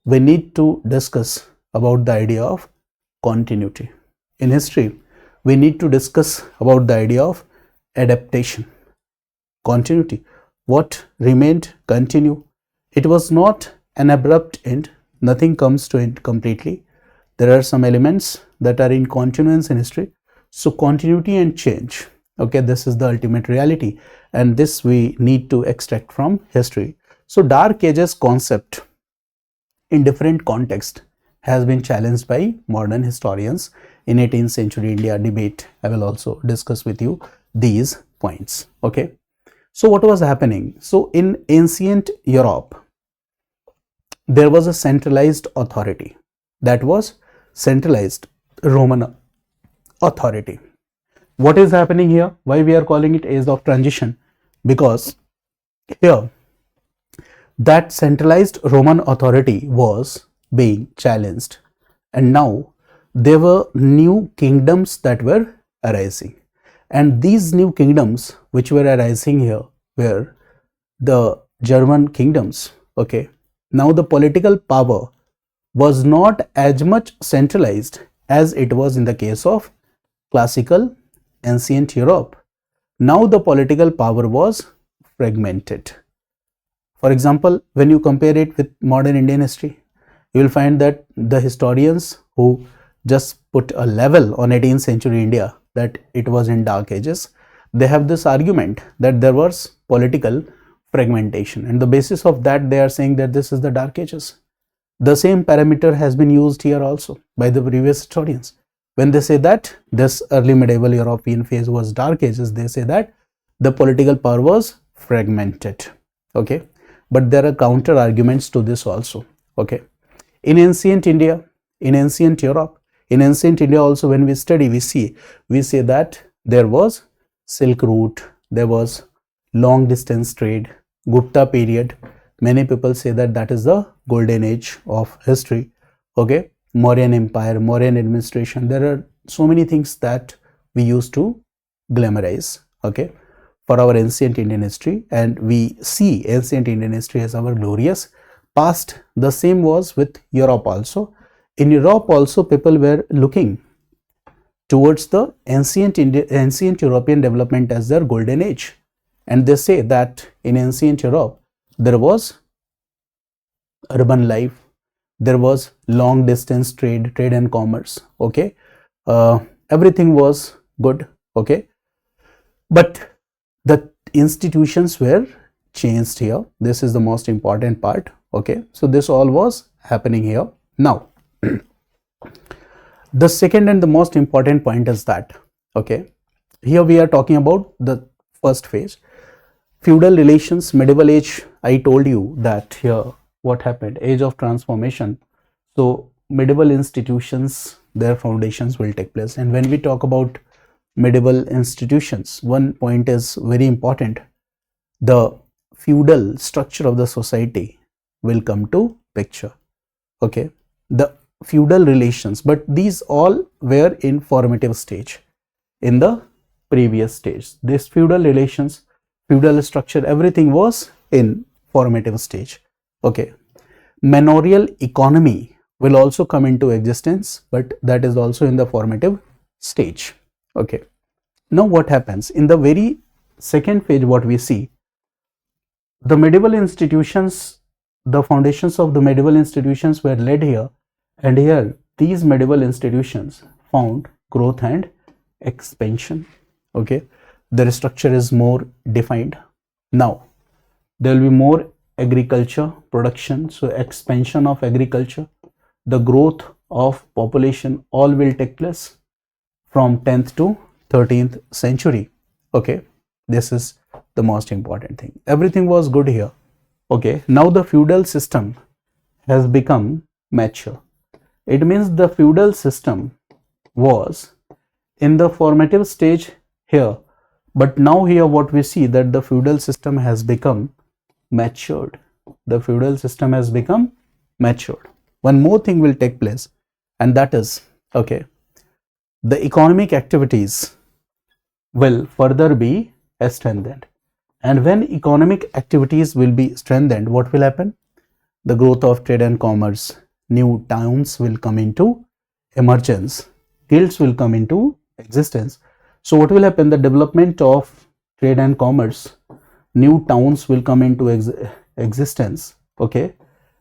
we need to discuss about the idea of continuity. In history, we need to discuss about the idea of adaptation, continuity. What remained continue. It was not an abrupt end. Nothing comes to end completely. There are some elements that are in continuance in history. So continuity and change. Okay, this is the ultimate reality, and this we need to extract from history. So Dark Ages concept in different context has been challenged by modern historians. In 18th century India debate, I will also discuss with you these points. Okay, so what was happening? So in ancient Europe, there was a centralized authority, that was centralized Roman authority. What is happening here? Why we are calling it age of transition? Because here that centralized Roman authority was being challenged, and now there were new kingdoms that were arising, and these new kingdoms which were arising here were the German kingdoms. Okay, now the political power was not as much centralized as it was in the case of classical ancient Europe. Now the political power was fragmented. For example, when you compare it with modern Indian history, you will find that the historians who just put a level on 18th century India that it was in Dark Ages, they have this argument that there was political fragmentation, and the basis of that they are saying that this is the Dark Ages. The same parameter has been used here also by the previous historians. When they say that this early medieval European phase was Dark Ages, they say that the political power was fragmented. Okay, but there are counter arguments to this also. Okay, in ancient India, in ancient Europe, in ancient India also, when we study, we say that there was Silk Route, there was long distance trade, Gupta period. Many people say that that is the golden age of history. Okay, Mauryan Empire, Mauryan administration. There are so many things that we used to glamorize. Okay, for our ancient Indian history, and we see ancient Indian history as our glorious past. The same was with Europe also. In Europe also, people were looking towards the ancient European development as their golden age, and they say that in ancient Europe there was urban life, there was long distance trade and commerce. Okay, everything was good. Okay, but the institutions were changed here. This is the most important part. Okay, so this all was happening here. Now the second and the most important point is that, okay, here we are talking about the first phase, feudal relations, medieval age. I told you that here what happened, age of transformation. So medieval institutions, their foundations will take place. And when we talk about medieval institutions, one point is very important. The feudal structure of the society will come to picture. Okay, the feudal relations, but these all were in formative stage in the previous stage. This feudal relations, feudal structure, everything was in formative stage. Okay, manorial economy will also come into existence, but that is also in the formative stage. Okay, now what happens in the very second phase? What we see, the medieval institutions, the foundations of the medieval institutions were laid here, and here these medieval institutions found growth and expansion. Okay, their structure is more defined. Now there will be more agriculture production, so expansion of agriculture, the growth of population, all will take place from 10th to 13th century. Okay, this is the most important thing. Everything was good here. Okay, now the feudal system has become mature. It means the feudal system was in the formative stage here, but now here what we see that the feudal system has become matured. The feudal system has become matured. One more thing will take place, and that is, okay, the economic activities will further be strengthened. And when economic activities will be strengthened, what will happen? The growth of trade and commerce, new towns will come into emergence, guilds will come into existence. So what will happen? The development of trade and commerce, new towns will come into existence, okay,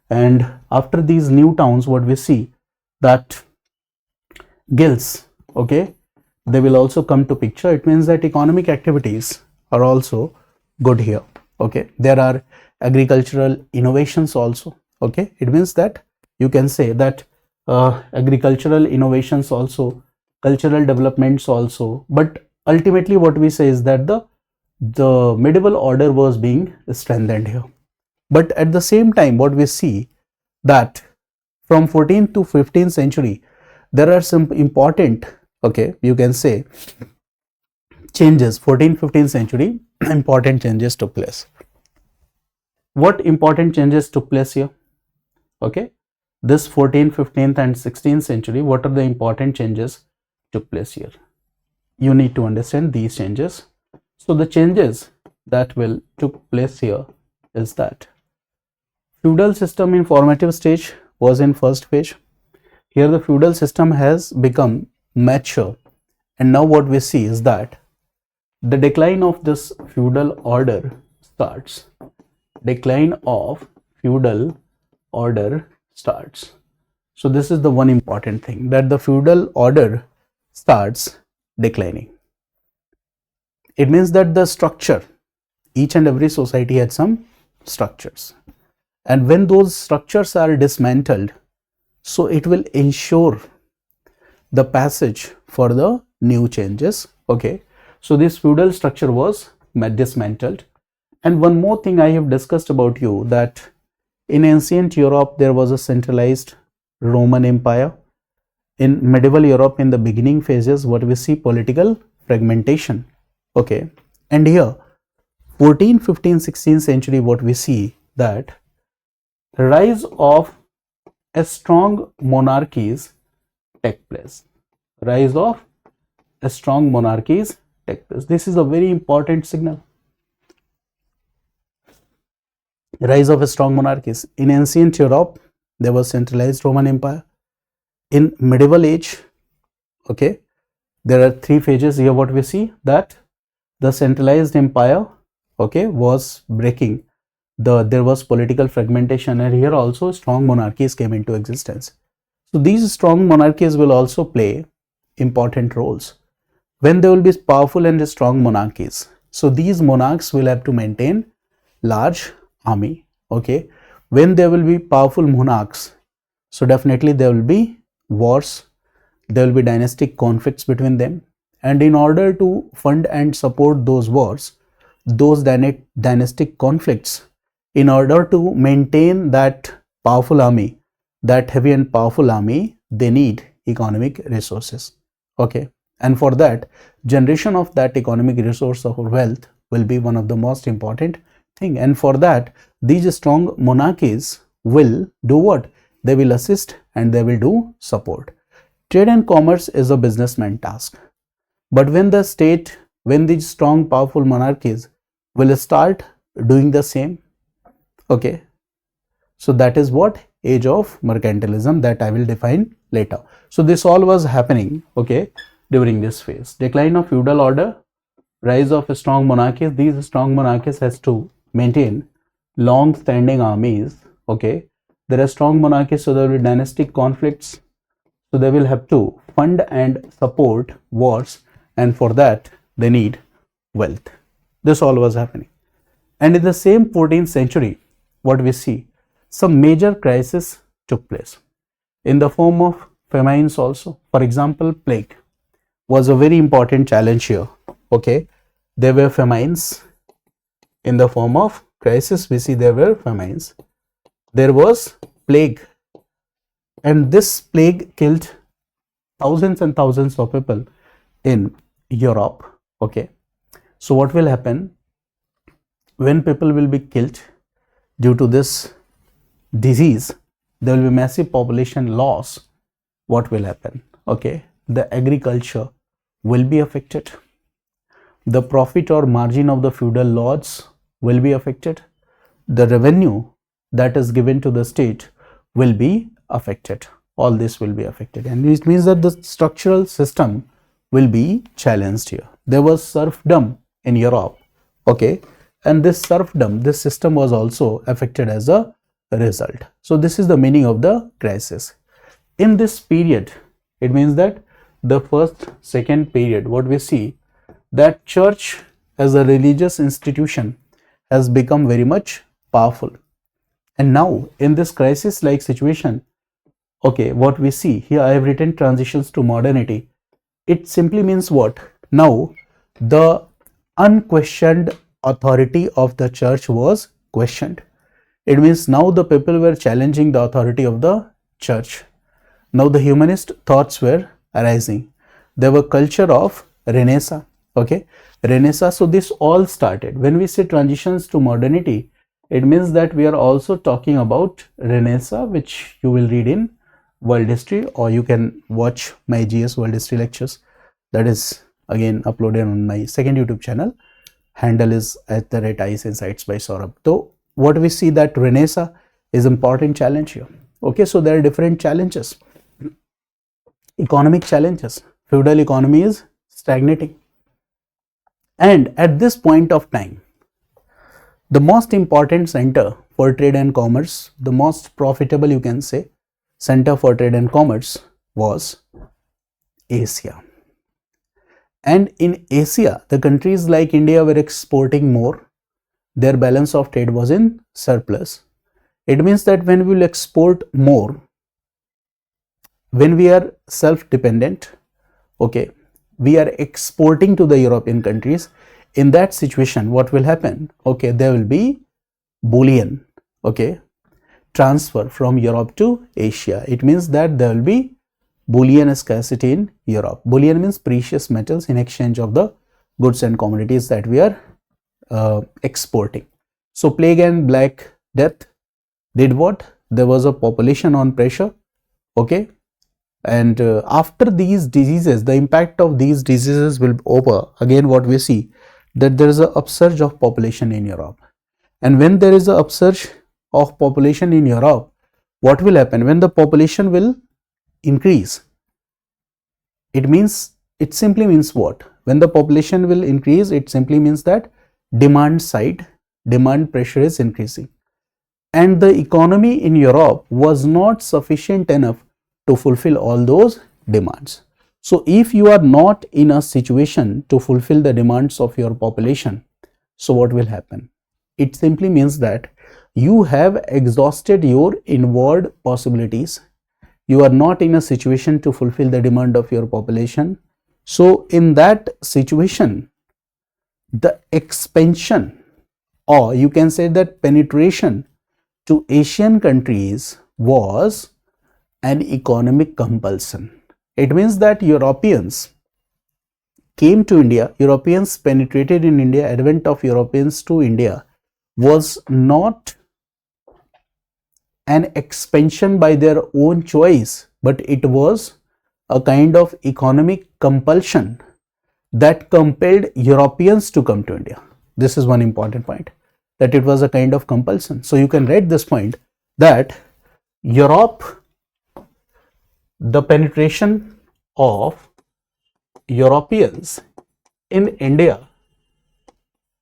and after these new towns, what we see that guilds, okay, they will also come to picture. It means that economic activities are also good here, okay. There are agricultural innovations also, okay. It means that you can say that agricultural innovations also, cultural developments also, but ultimately what we say is that the medieval order was being strengthened here. But at the same time, what we see that from 14th to 15th century, there are some important, okay, you can say changes. 14th, 15th century, important changes took place. What important changes took place here? Okay, this 14th, 15th and 16th century, what are the important changes took place here? You need to understand these changes. So the changes that will took place here is that feudal system in formative stage was in first phase. Here the feudal system has become mature, and now what we see is that the decline of this feudal order starts. Decline of feudal order starts. So this is the one important thing, that the feudal order starts declining. It means that the structure, each and every society had some structures, and when those structures are dismantled, so it will ensure the passage for the new changes, okay. So this feudal structure was dismantled. And one more thing I have discussed about you, that in ancient Europe there was a centralized Roman Empire. In medieval Europe, in the beginning phases, what we see, political fragmentation, okay. And here 14th, 15th, 16th century, what we see that rise of a strong monarchies take place. Rise of a strong monarchies take place. This is a very important signal. Rise of a strong monarchies. In ancient Europe, there was centralized Roman Empire. In medieval age, okay, there are three phases here. What we see that the centralized empire, okay, was breaking. There was political fragmentation, and here also strong monarchies came into existence. So these strong monarchies will also play important roles. When there will be powerful and strong monarchies, so these monarchs will have to maintain large army, okay. When there will be powerful monarchs, so definitely there will be wars, there will be dynastic conflicts between them, and in order to fund and support those wars, those dynastic conflicts, in order to maintain that powerful army, that heavy and powerful army, they need economic resources, okay. And for that, generation of that economic resource of wealth will be one of the most important thing. And for that, these strong monarchies will do what? They will assist and they will do support. Trade and commerce is a businessman task. But when the state, when these strong powerful monarchies will start doing the same, okay, so that is what? Age of mercantilism, that I will define later. So this all was happening, okay, during this phase. Decline of feudal order, rise of strong monarchies. These strong monarchies has to maintain long standing armies, okay. There are strong monarchies, so there will be dynastic conflicts, so they will have to fund and support wars, and for that they need wealth. This all was happening. And in the same 14th century, what we see, some major crises took place in the form of famines also. For example, plague was a very important challenge here, okay. There were famines in the form of crisis. We see there were famines. There was plague, and this plague killed thousands and thousands of people in Europe. Okay, so what will happen when people will be killed due to this disease? There will be massive population loss. What will happen? Okay, the agriculture will be affected, the profit or margin of the feudal lords will be affected, the revenue that is given to the state will be affected. All this will be affected, and it means that the structural system will be challenged here. There was serfdom in Europe, okay, and this serfdom, this system was also affected as a result. So this is the meaning of the crisis. In this period, it means that the first, second period, what we see, that church as a religious institution has become very much powerful. And now in this crisis like situation, okay, what we see here, I have written transitions to modernity. It simply means what? Now the unquestioned authority of the church was questioned. It means now the people were challenging the authority of the church. Now the humanist thoughts were arising. There were culture of Renaissance. Okay, Renaissance. So this all started. When we say transitions to modernity, it means that we are also talking about Renaissance, which you will read in world history, or you can watch my GS world history lectures. That is again uploaded on my second YouTube channel. Handle is @ICE Insights by Saurabh. So what we see that Renaissance is important challenge here. Okay, so there are different challenges. Economic challenges. Feudal economy is stagnating. And at this point of time, the most important center for trade and commerce, the most profitable, you can say, center for trade and commerce was Asia. And in Asia, the countries like India were exporting more. Their balance of trade was in surplus. It means that when we will export more, when we are self-dependent, okay, we are exporting to the European countries. In that situation, what will happen? Okay, there will be bullion, okay, transfer from Europe to Asia. It means that there will be bullion scarcity in Europe. Bullion means precious metals in exchange of the goods and commodities that we are exporting. So plague and black death did what? There was a population on pressure, okay, and after these diseases, the impact of these diseases will be over. Again, what we see, that there is an upsurge of population in Europe. And when there is an upsurge of population in Europe, what will happen? When the population will increase, it simply means what? When the population will increase, it simply means that demand side, demand pressure is increasing. And the economy in Europe was not sufficient enough to fulfill all those demands. So if you are not in a situation to fulfill the demands of your population, so what will happen? It simply means that you have exhausted your inward possibilities. You are not in a situation to fulfill the demand of your population. So in that situation, the expansion, or you can say that penetration to Asian countries was an economic compulsion. It means that Europeans came to India, Europeans penetrated in India. Advent of Europeans to India was not an expansion by their own choice, but it was a kind of economic compulsion that compelled Europeans to come to India. This is one important point, that it was a kind of compulsion. So you can write this point, that Europe, the penetration of Europeans in India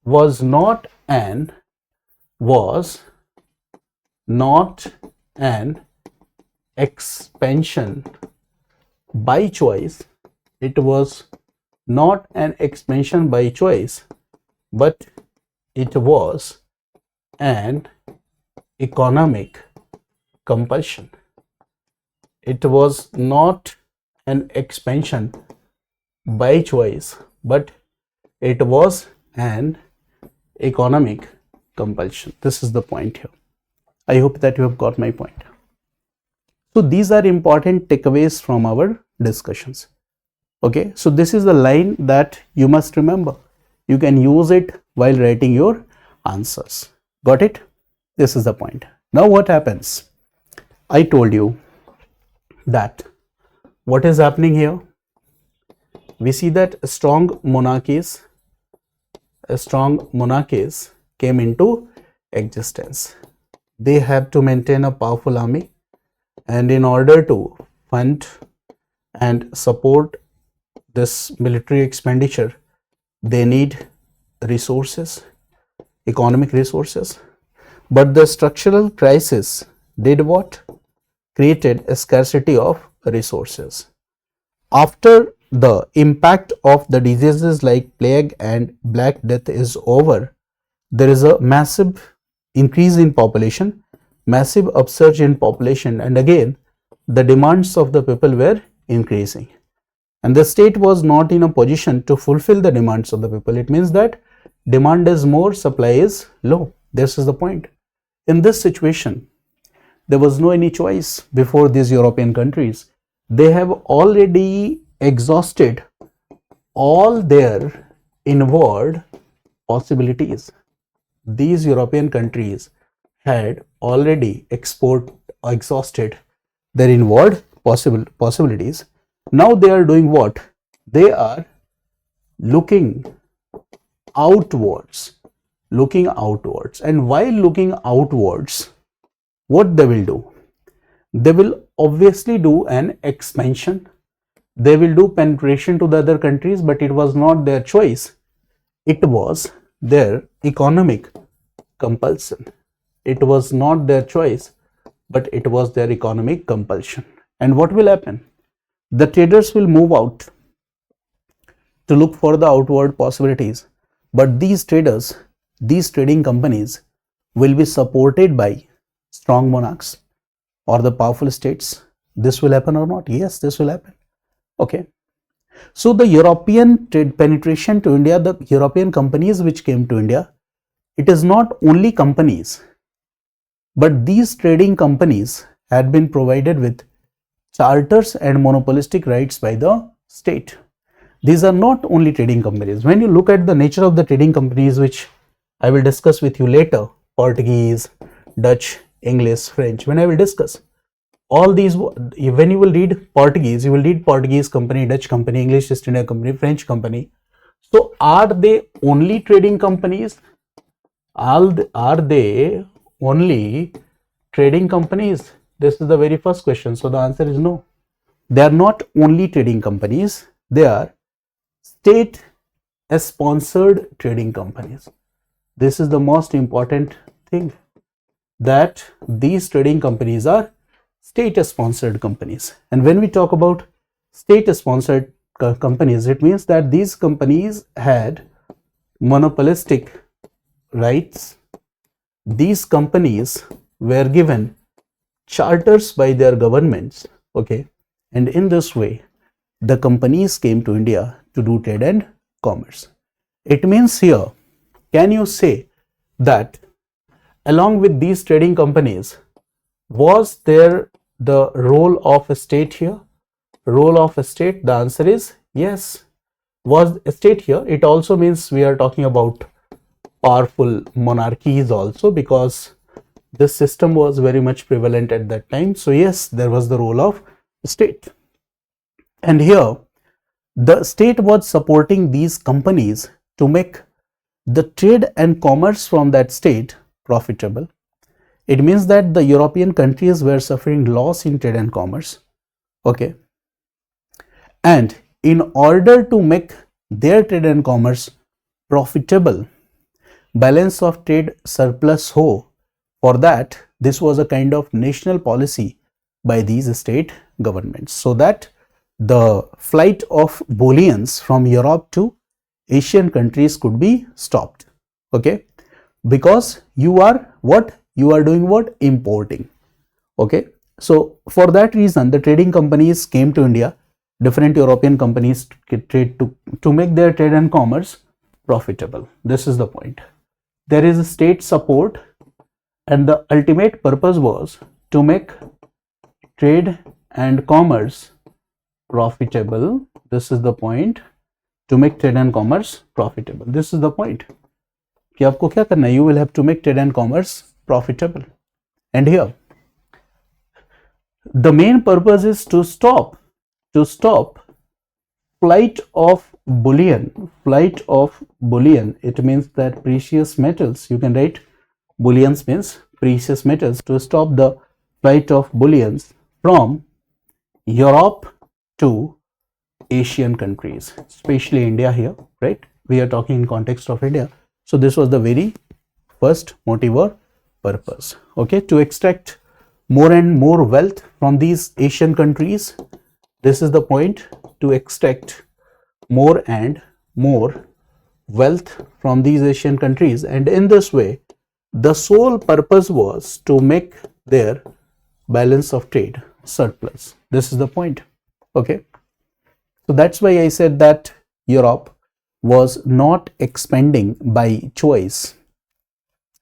was not an expansion by choice. It was not an expansion by choice, but it was an economic compulsion. It was not an expansion by choice, but it was an economic compulsion. This is the point here. I hope that you have got my point. So these are important takeaways from our discussions. Okay, so this is the line that you must remember. You can use it while writing your answers. Got it? This is the point. Now what happens? I told you that what is happening here? We see that strong monarchies came into existence. They have to maintain a powerful army, and in order to fund and support this military expenditure, they need resources, economic resources. But the structural crisis did what? Created a scarcity of resources. After the impact of the diseases like plague and black death is over, there is a massive increase in population, massive upsurge in population, and again the demands of the people were increasing, and the state was not in a position to fulfill the demands of the people. It means that demand is more, supply is low. This is the point. In this situation, there was no any choice before these European countries. They have already exhausted all their inward possibilities. These European countries had already exhausted their inward possibilities. Now they are doing what? They are looking outwards. And while looking outwards, what they will do? They will obviously do an expansion. They will do penetration to the other countries, but it was not their choice. It was their economic compulsion. It was not their choice, but it was their economic compulsion. And what will happen? The traders will move out to look for the outward possibilities, but these trading companies will be supported by strong monarchs or the powerful states. This will happen or not? Yes, this will happen. Okay. So the European trade penetration to India, the European companies which came to India, it is not only companies, but these trading companies had been provided with charters and monopolistic rights by the state. These are not only trading companies. When you look at the nature of the trading companies, which I will discuss with you later, Portuguese, Dutch, English, French, when I will discuss all these, when you will read Portuguese, you will read Portuguese company, Dutch company, English East India company, French company. So are they only trading companies? Are they only trading companies? This is the very first question. So the answer is no. They are not only trading companies. They are state sponsored trading companies. This is the most important thing, that these trading companies are state sponsored companies. And when we talk about state sponsored companies, it means that these companies had monopolistic rights. These companies were given charters by their governments. Okay, and in this way the companies came to India to do trade and commerce. It means here, can you say that along with these trading companies, was there the role of a state here? Role of a state? The answer is yes. Was a state here? It also means we are talking about powerful monarchies also, because this system was very much prevalent at that time. So yes, there was the role of state. And here the state was supporting these companies to make the trade and commerce from that state profitable. It means that the European countries were suffering loss in trade and commerce. Okay. And in order to make their trade and commerce profitable, balance of trade surplus ho, for that this was a kind of national policy by these state governments, so that the flight of bullions from Europe to Asian countries could be stopped. Okay, because you are doing what? Importing. Okay, so for that reason the trading companies came to India, different European companies to make their trade and commerce profitable. This is the point. There is a state support, and the ultimate purpose was to make trade and commerce profitable. This is the point. To make trade and commerce profitable. This is the point. कि आपको क्या करना है? You will have to make trade and commerce profitable. And here, the main purpose is to stop flight of bullion. Flight of bullion. It means that precious metals. You can write bullions means precious metals. To stop the flight of bullions from Europe to Asian countries, especially India here, right? We are talking in context of India. So this was the very first motive or purpose, okay, to extract more and more wealth from these Asian countries. This is the point, to extract more and more wealth from these Asian countries, and in this way the sole purpose was to make their balance of trade surplus. This is the point, okay. So that's why I said that Europe was not expanding by choice.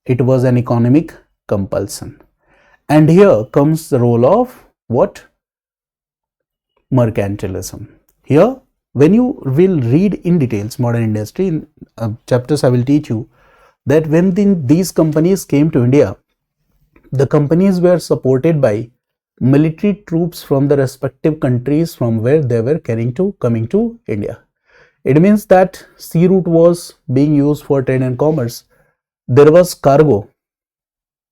It was an economic compulsion. And here comes the role of what? Mercantilism. Here, when you will read in details modern industry, in chapters I will teach you that when these companies came to India, the companies were supported by military troops from the respective countries from where they were coming to India. It means that sea route was being used for trade and commerce. There was cargo,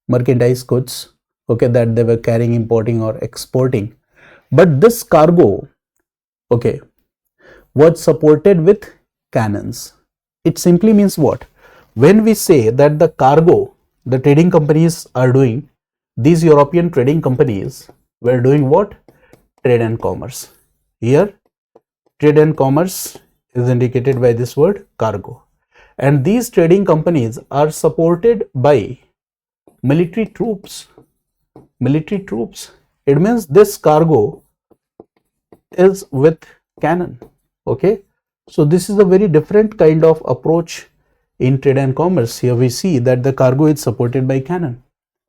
merchandise goods, okay, that they were carrying, importing or exporting. But this cargo, okay, was supported with cannons. It simply means what? When we say that the cargo, the trading companies are doing, these European trading companies were doing what? Trade and commerce. Here, trade and commerce is indicated by this word cargo. And these trading companies are supported by military troops. Military troops. It means this cargo is with cannon. Okay. So this is a very different kind of approach in trade and commerce. Here we see that the cargo is supported by cannon.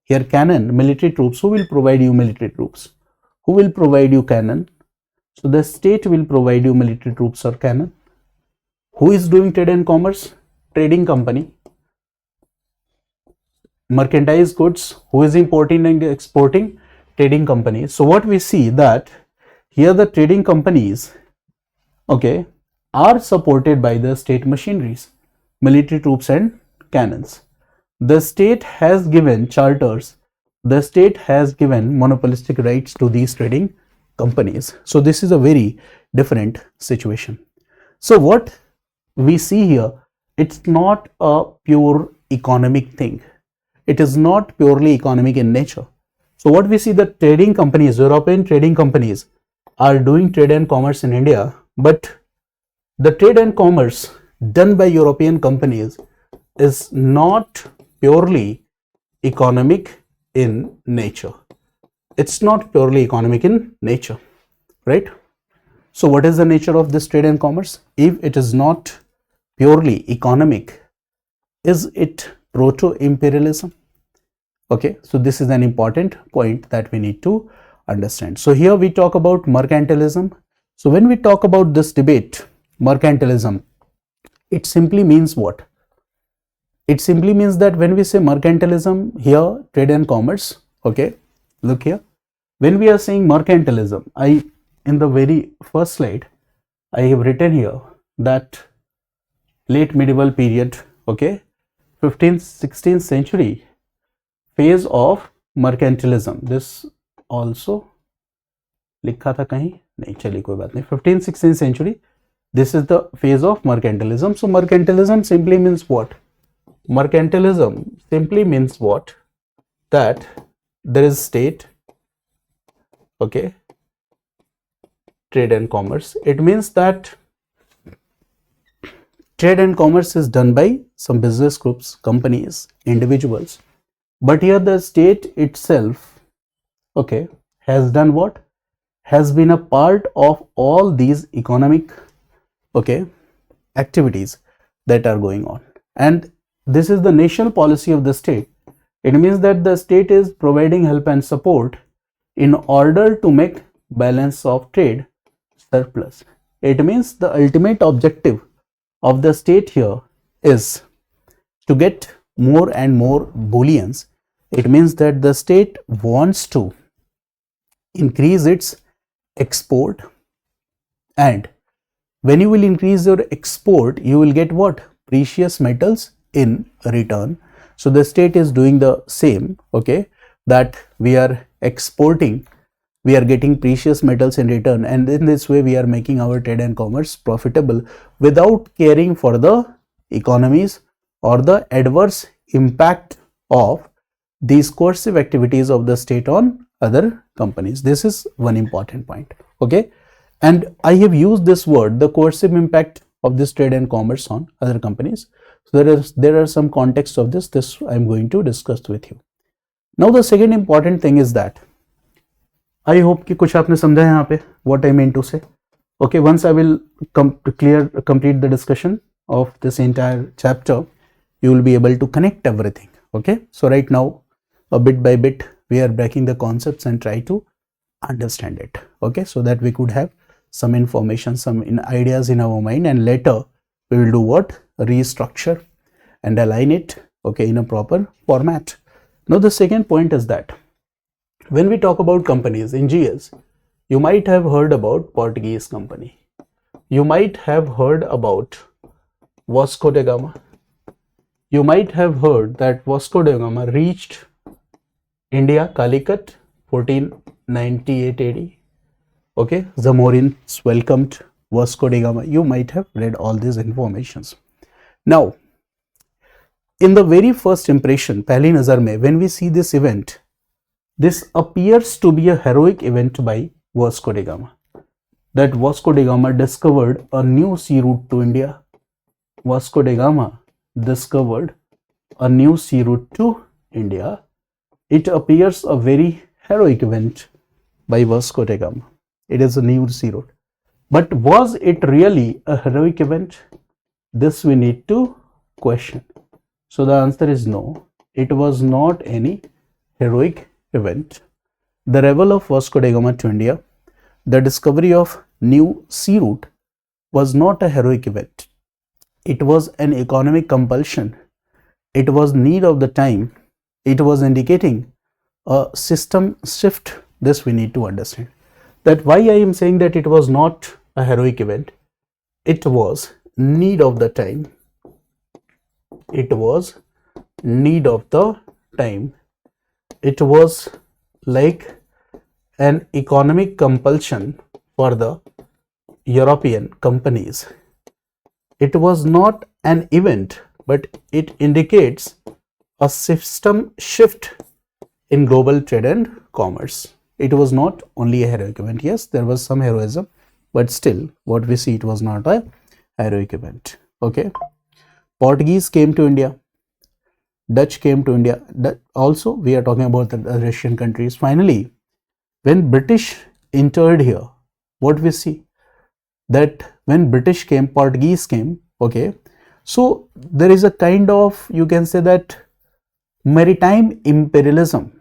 Here cannon, military troops. Who will provide you military troops? Who will provide you cannon? So the state will provide you military troops or cannon. Who is doing trade and commerce? Trading company. Merchandise goods. Who is importing and exporting? Trading company. So what we see that here the trading companies, okay, are supported by the state machineries, military troops and cannons. The state has given charters, the state has given monopolistic rights to these trading companies. So this is a very different situation. So what we see here, it's not a pure economic thing. It is not purely economic in nature. So what we see, the trading companies, European trading companies are doing trade and commerce in India, but the trade and commerce done by European companies is not purely economic in nature. It's not purely economic in nature, right? So what is the nature of this trade and commerce? If it is not purely economic, is it proto-imperialism? Okay, so this is an important point that we need to understand. So here we talk about mercantilism. So when we talk about this debate, mercantilism, it simply means what? It simply means that when we say mercantilism, here trade and commerce, okay, look here, when we are saying mercantilism, in the very first slide, I have written here that late medieval period, okay, 15th, 16th century phase of mercantilism. This also लिखा था कहीं नहीं, चलिए कोई बात नहीं. 15th, 16th century, this is the phase of mercantilism. So mercantilism simply means what? Mercantilism simply means what? That there is state, okay, trade and commerce. It means that trade and commerce is done by some business groups, companies, individuals. But here the state itself, okay, has done what? Has been a part of all these economic, okay, activities that are going on. And this is the national policy of the state. It means that the state is providing help and support in order to make balance of trade surplus. It means the ultimate objective of the state here is to get more and more bullions. It means that the state wants to increase its export, and when you will increase your export, you will get what? Precious metals in return. So the state is doing the same, okay, that we are exporting, we are getting precious metals in return, and in this way we are making our trade and commerce profitable without caring for the economies or the adverse impact of these coercive activities of the state on other companies. This is one important point, okay. And I have used this word, the coercive impact of this trade and commerce on other companies. So there are some contexts of this I am going to discuss with you. Now the second important thing is that I hope कि कुछ आपने समझा यहाँ पे what I mean to say. Okay, once I will complete the discussion of this entire chapter, you will be able to connect everything. Okay, so right now, a bit by bit, we are breaking the concepts and try to understand it. Okay, so that we could have some information, some ideas in our mind, and later we will do what? Restructure and align it, okay, in a proper format. Now the second point is that when we talk about companies in GS, you might have heard about Portuguese company. You might have heard about Vasco da Gama. You might have heard that Vasco da Gama reached India, Calicut, 1498 AD. Okay, Zamorins welcomed Vasco da Gama. You might have read all these informations. Now, in the very first impression, पहली नजर में, when we see this event, this appears to be a heroic event by Vasco da Gama. That Vasco da Gama discovered a new sea route to India. Vasco da Gama discovered a new sea route to India. It appears a very heroic event by Vasco da Gama. It is a new sea route. But was it really a heroic event? This we need to question. So the answer is no. It was not any heroic event. The arrival of Vasco da Gama to India, the discovery of new sea route, was not a heroic event. It was an economic compulsion. It was need of the time. It was indicating a system shift. This we need to understand. That why I am saying that it was not a heroic event. It was need of the time. It was need of the time. It was like an economic compulsion for the European companies. It was not an event, but it indicates a system shift in global trade and commerce. It was not only a heroic event. Yes, there was some heroism, but still what we see, it was not a heroic event. Okay. Portuguese came to India. Dutch came to India. Also, we are talking about the Russian countries. Finally, when British entered here, what we see? That when British came, Portuguese came. Okay. So there is a kind of, you can say that, maritime imperialism.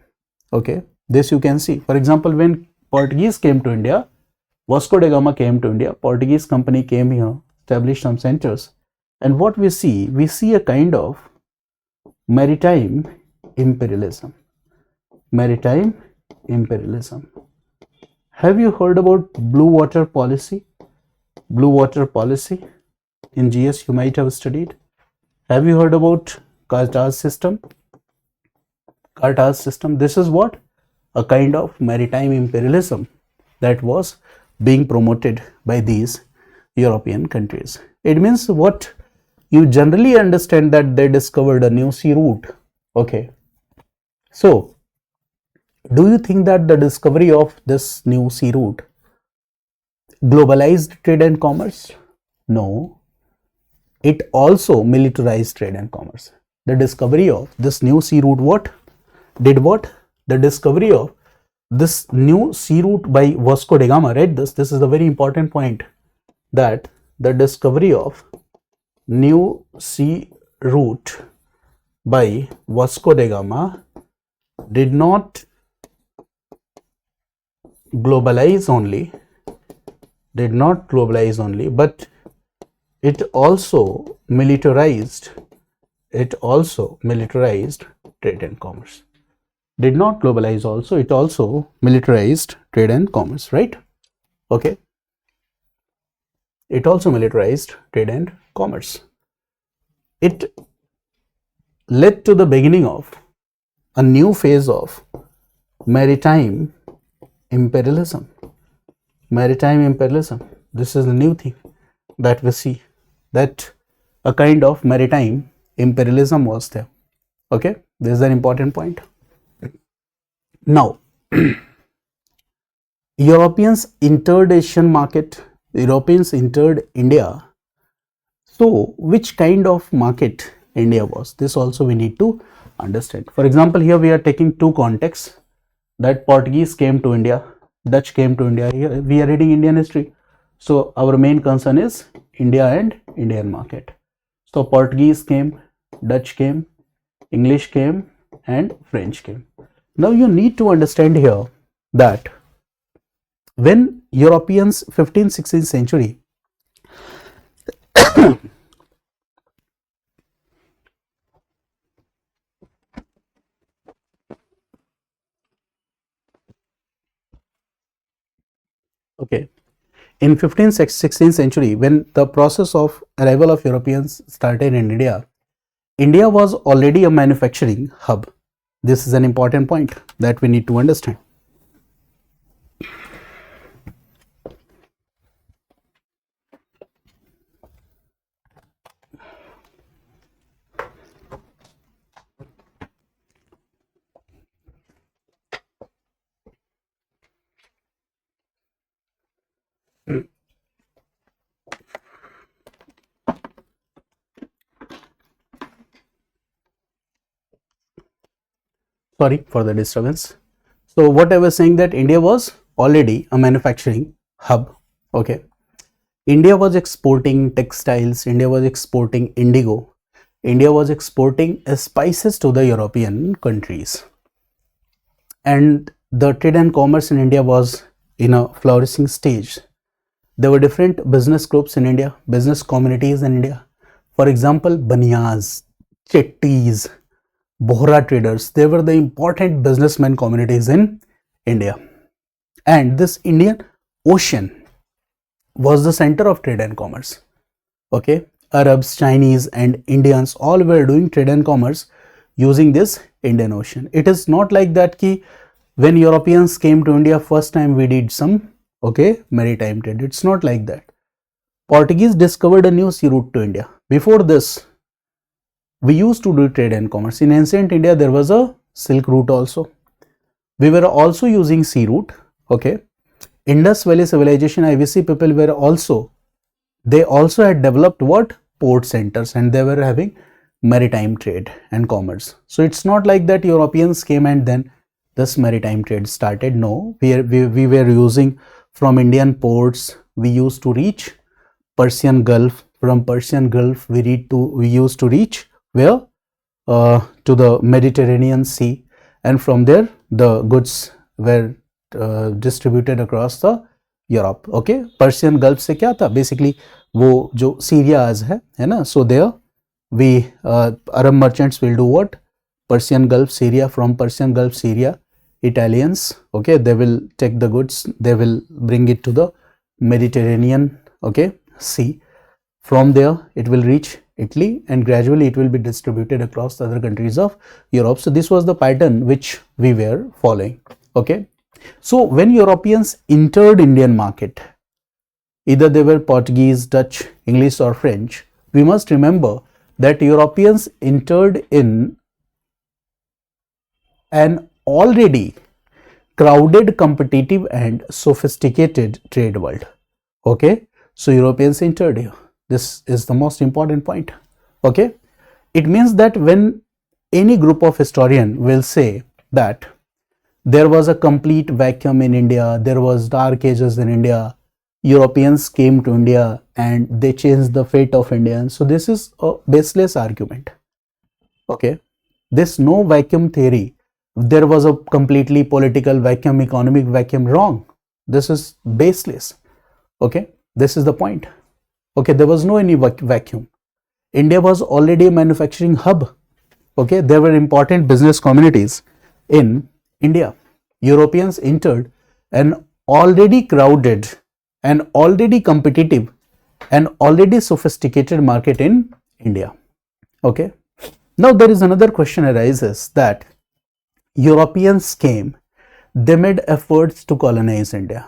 Okay. This you can see. For example, when Portuguese came to India, Vasco da Gama came to India, Portuguese company came here, established some centers. And what we see a kind of maritime imperialism. Maritime imperialism. Have you heard about blue water policy? Blue water policy in GS you might have studied. Have you heard about Carthage system? Carthage system. This is what? A kind of maritime imperialism that was being promoted by these European countries. It means what? You generally understand that they discovered a new sea route. Okay. So, do you think that the discovery of this new sea route globalized trade and commerce? No. It also militarized trade and commerce. The discovery of this new sea route what? Did what? The discovery of this new sea route by Vasco da Gama, read this, this is a very important point, that the discovery of new sea route by Vasco da Gama did not globalize only did not globalize only, but it also militarized trade and commerce. Did not globalize also, it also militarized trade and commerce, right? Okay, it also militarized trade and commerce. It led to the beginning of a new phase of maritime imperialism. Maritime imperialism, this is the new thing that we see, that a kind of maritime imperialism was there. Okay, this is an important point. Now, Europeans entered Asian market, Europeans entered India. So, which kind of market India was? This also we need to understand. For example, here we are taking two contexts, that Portuguese came to India, Dutch came to India. Here we are reading Indian history. So, our main concern is India and Indian market. So, Portuguese came, Dutch came, English came and French came. Now, you need to understand here that when Europeans 15th 16th century okay, in 15th 16th century, when the process of arrival of Europeans started in India, India was already a manufacturing hub. This is an important point that we need to understand. Sorry for the disturbance. So what I was saying, that India was already a manufacturing hub. Okay, India was exporting textiles, India was exporting indigo, India was exporting spices to the European countries, and the trade and commerce in India was in a flourishing stage. There were different business groups in India, business communities in India. For example, Baniyas, Chettis, Bohra traders, they were the important businessmen communities in India. And this Indian Ocean was the center of trade and commerce. Okay, Arabs, Chinese and Indians all were doing trade and commerce using this Indian Ocean. It is not like that ki when Europeans came to India first time we did some maritime trade. It's not like that. Portuguese discovered a new sea route to India. Before this, we used to do trade and commerce. In ancient India, there was a Silk route also. We were also using sea route. Okay, Indus Valley civilization, IVC people were also, they also had developed what? Port centers, and they were having maritime trade and commerce. So it's not like that Europeans came and then this maritime trade started. No, we were using from Indian ports, we used to reach Persian Gulf. From Persian Gulf, we used to reach where? To the Mediterranean Sea, and from there the goods were distributed across the Europe. Okay, Persian Gulf से क्या था? Basically वो जो Syria है ना? So there we Arab merchants will do what? Persian Gulf, Syria. From Persian Gulf, Syria, Italians, okay, they will take the goods, they will bring it to the Mediterranean, okay, Sea. From there it will reach Italy, and gradually it will be distributed across the other countries of Europe. So this was the pattern which we were following. Okay, so when Europeans entered Indian market, either they were Portuguese, Dutch, English or French, we must remember that Europeans entered in an already crowded, competitive and sophisticated trade world. Okay, so Europeans entered here. This is the most important point. Okay, it means that when any group of historian will say that there was a complete vacuum in India, there was dark ages in India, Europeans came to India and they changed the fate of Indians. So this is a baseless argument. Okay, this no vacuum theory, there was a completely political vacuum, economic vacuum, wrong. This is baseless. Okay, this is the point. Okay, there was no any vacuum. India was already a manufacturing hub. Okay, there were important business communities in India. Europeans entered an already crowded and already competitive and already sophisticated market in India. Okay, now there is another question arises that Europeans came, they made efforts to colonize India.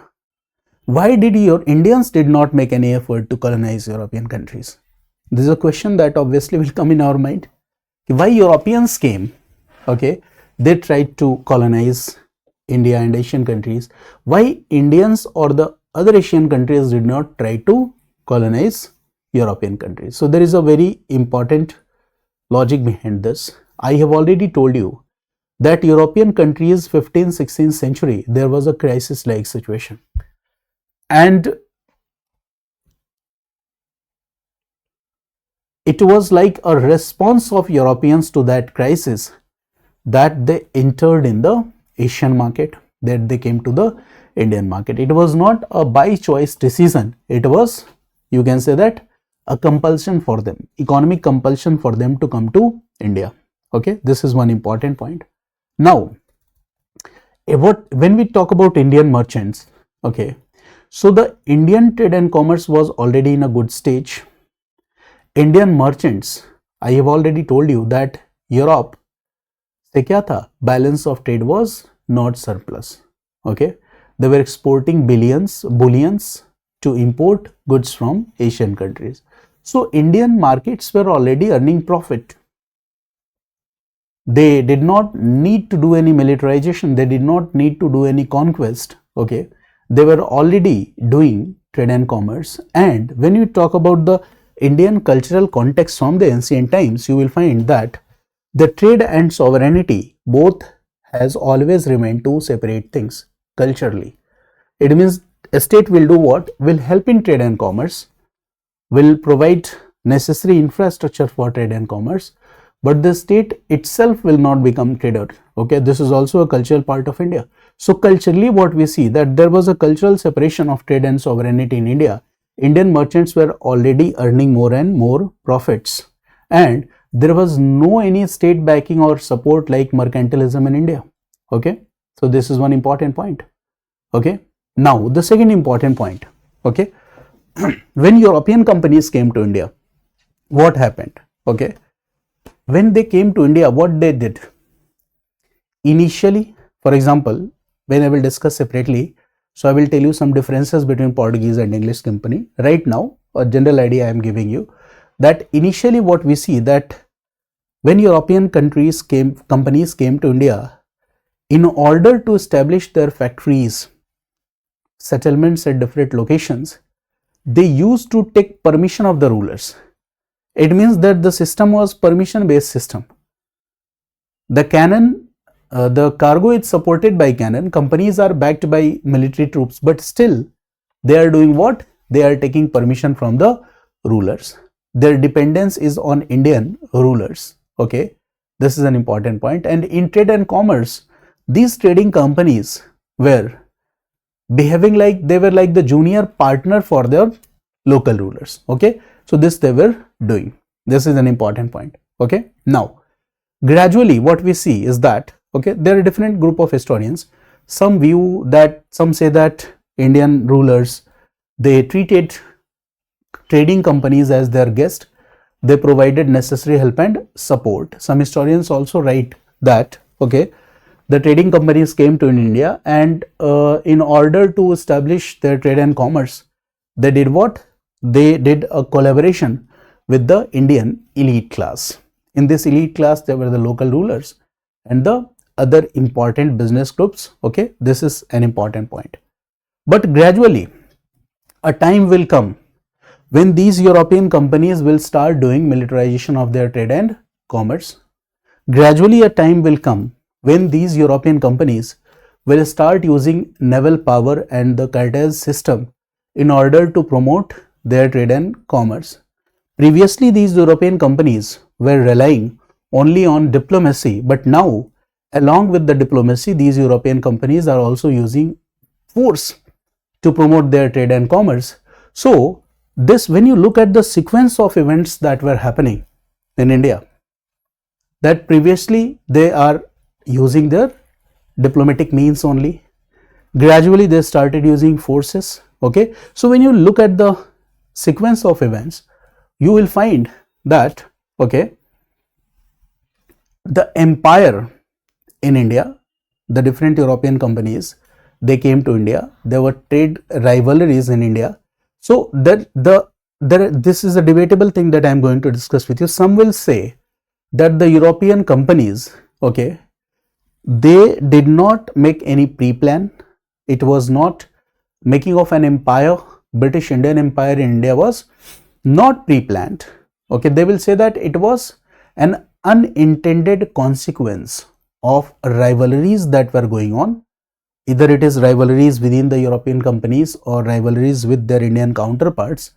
Why did your Indians did not make any effort to colonize European countries? This is a question that obviously will come in our mind. Why Europeans came, okay, they tried to colonize India and Asian countries. Why Indians or the other Asian countries did not try to colonize European countries? So there is a very important logic behind this. I have already told you that European countries 15th, 16th century, there was a crisis like situation. And it was like a response of Europeans to that crisis that they entered in the Asian market, that they came to the Indian market. It was not a by choice decision. It was, you can say that, a compulsion for them, economic compulsion for them to come to India. Okay, this is one important point. Now, when we talk about Indian merchants, okay, so the Indian trade and commerce was already in a good stage. Indian merchants, I have already told you that Europe से क्या था, balance of trade was not surplus. Okay, they were exporting bullions to import goods from Asian countries. So Indian markets were already earning profit. They did not need to do any militarization. They did not need to do any conquest. Okay, they were already doing trade and commerce. And when you talk about the Indian cultural context from the ancient times, you will find that the trade and sovereignty both has always remained two separate things culturally. It means a state will do what? Will help in trade and commerce, will provide necessary infrastructure for trade and commerce, but the state itself will not become trader. Okay, this is also a cultural part of India. So culturally what we see that there was a cultural separation of trade and sovereignty in India. Indian merchants were already earning more and more profits, and there was no any state backing or support like mercantilism in India. Okay, so this is one important point. Okay, now the second important point. Okay, when European companies came to India, what happened? Okay, when they came to India, what they did initially, for example, when I will discuss separately, so I will tell you some differences between Portuguese and English company. Right now, a general idea I am giving you that initially what we see that when European companies came to India, in order to establish their factories, settlements at different locations, they used to take permission of the rulers. It means that the system was permission based system. The cannon, the cargo is supported by cannon, companies are backed by military troops, but still they are doing what? They are taking permission from the rulers. Their dependence is on Indian rulers. Okay, this is an important point. And in trade and commerce, these trading companies were behaving like they were like the junior partner for their local rulers. Okay, so this they were doing. This is an important point. Okay, now gradually what we see is that, okay, there are different group of historians. Some say that Indian rulers, they treated trading companies as their guest. They provided necessary help and support. Some historians also write that, okay, the trading companies came to India, and in order to establish their trade and commerce, they did what? They did a collaboration with the Indian elite class. In this elite class, there were the local rulers and the other important business groups. Okay, this is an important point. But gradually, a time will come when these European companies will start doing militarization of their trade and commerce. Gradually, a time will come when these European companies will start using naval power and the cartel system in order to promote their trade and commerce. Previously, these European companies were relying only on diplomacy, but now, along with the diplomacy, these European companies are also using force to promote their trade and commerce. So this, when you look at the sequence of events that were happening in India, that previously they are using their diplomatic means only, gradually they started using forces. Okay, so when you look at the sequence of events, you will find that, okay, the empire in India, the different European companies, they came to India. There were trade rivalries in India. So this is a debatable thing that I am going to discuss with you. Some will say that the European companies, okay, they did not make any pre-plan. It was not making of an empire. British Indian Empire in India was not pre-planned. Okay, they will say that it was an unintended consequence of rivalries that were going on. Either it is rivalries within the European companies or rivalries with their Indian counterparts.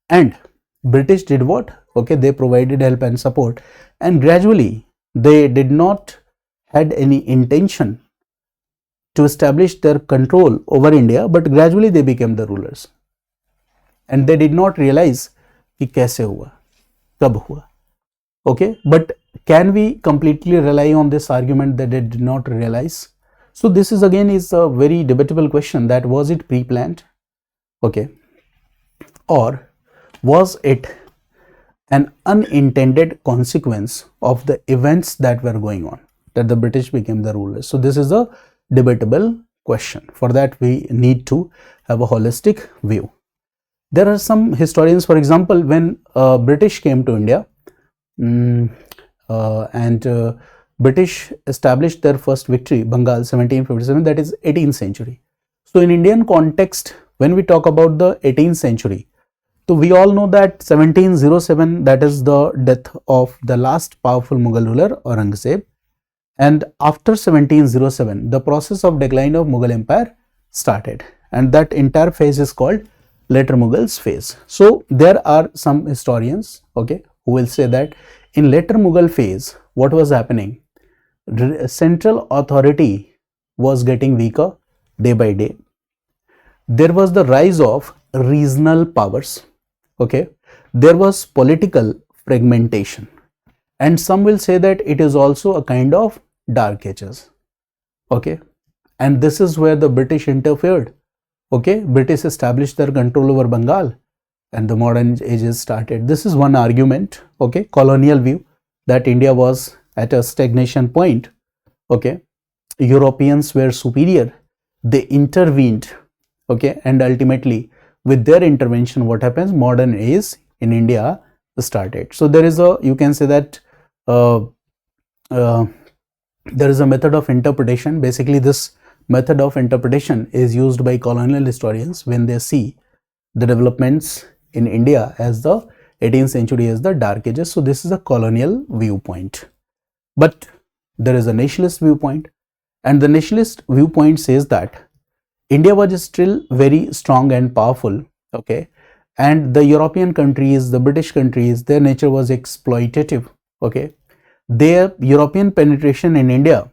And British did what? Okay, they provided help and support, and gradually they did not had any intention to establish their control over India, but gradually they became the rulers, and they did not realize कि कैसे हुआ, कब हुआ. Okay, but can we completely rely on this argument that they did not realize? So this is again is a very debatable question, that was it pre-planned, okay, or was it an unintended consequence of the events that were going on, that the British became the rulers. So this is a debatable question. For that we need to have a holistic view. There are some historians, for example, when British came to India, British established their first victory, Bengal, 1757, that is 18th century. So in Indian context, when we talk about the 18th century, so we all know that 1707, that is the death of the last powerful Mughal ruler, Aurangzeb. And after 1707, the process of decline of Mughal Empire started, and that entire phase is called later Mughals phase. So there are some historians, okay, who will say that in later Mughal phase, what was happening? Central authority was getting weaker day by day. There was the rise of regional powers, okay. There was political fragmentation, and some will say that it is also a kind of dark ages, okay. And this is where the British interfered, okay. British established their control over Bengal and the modern ages started. This is one argument, okay. Colonial view, that India was at a stagnation point, okay. Europeans were superior, they intervened, okay, and ultimately with their intervention, what happens? Modern age in India started. So there is a, you can say that there is a method of interpretation. Basically this method of interpretation is used by colonial historians when they see the developments in India as the 18th century as the dark ages. So this is a colonial viewpoint. But there is a nationalist viewpoint, and the nationalist viewpoint says that India was still very strong and powerful, okay, and the European countries, the British countries, their nature was exploitative, okay. Their European penetration in India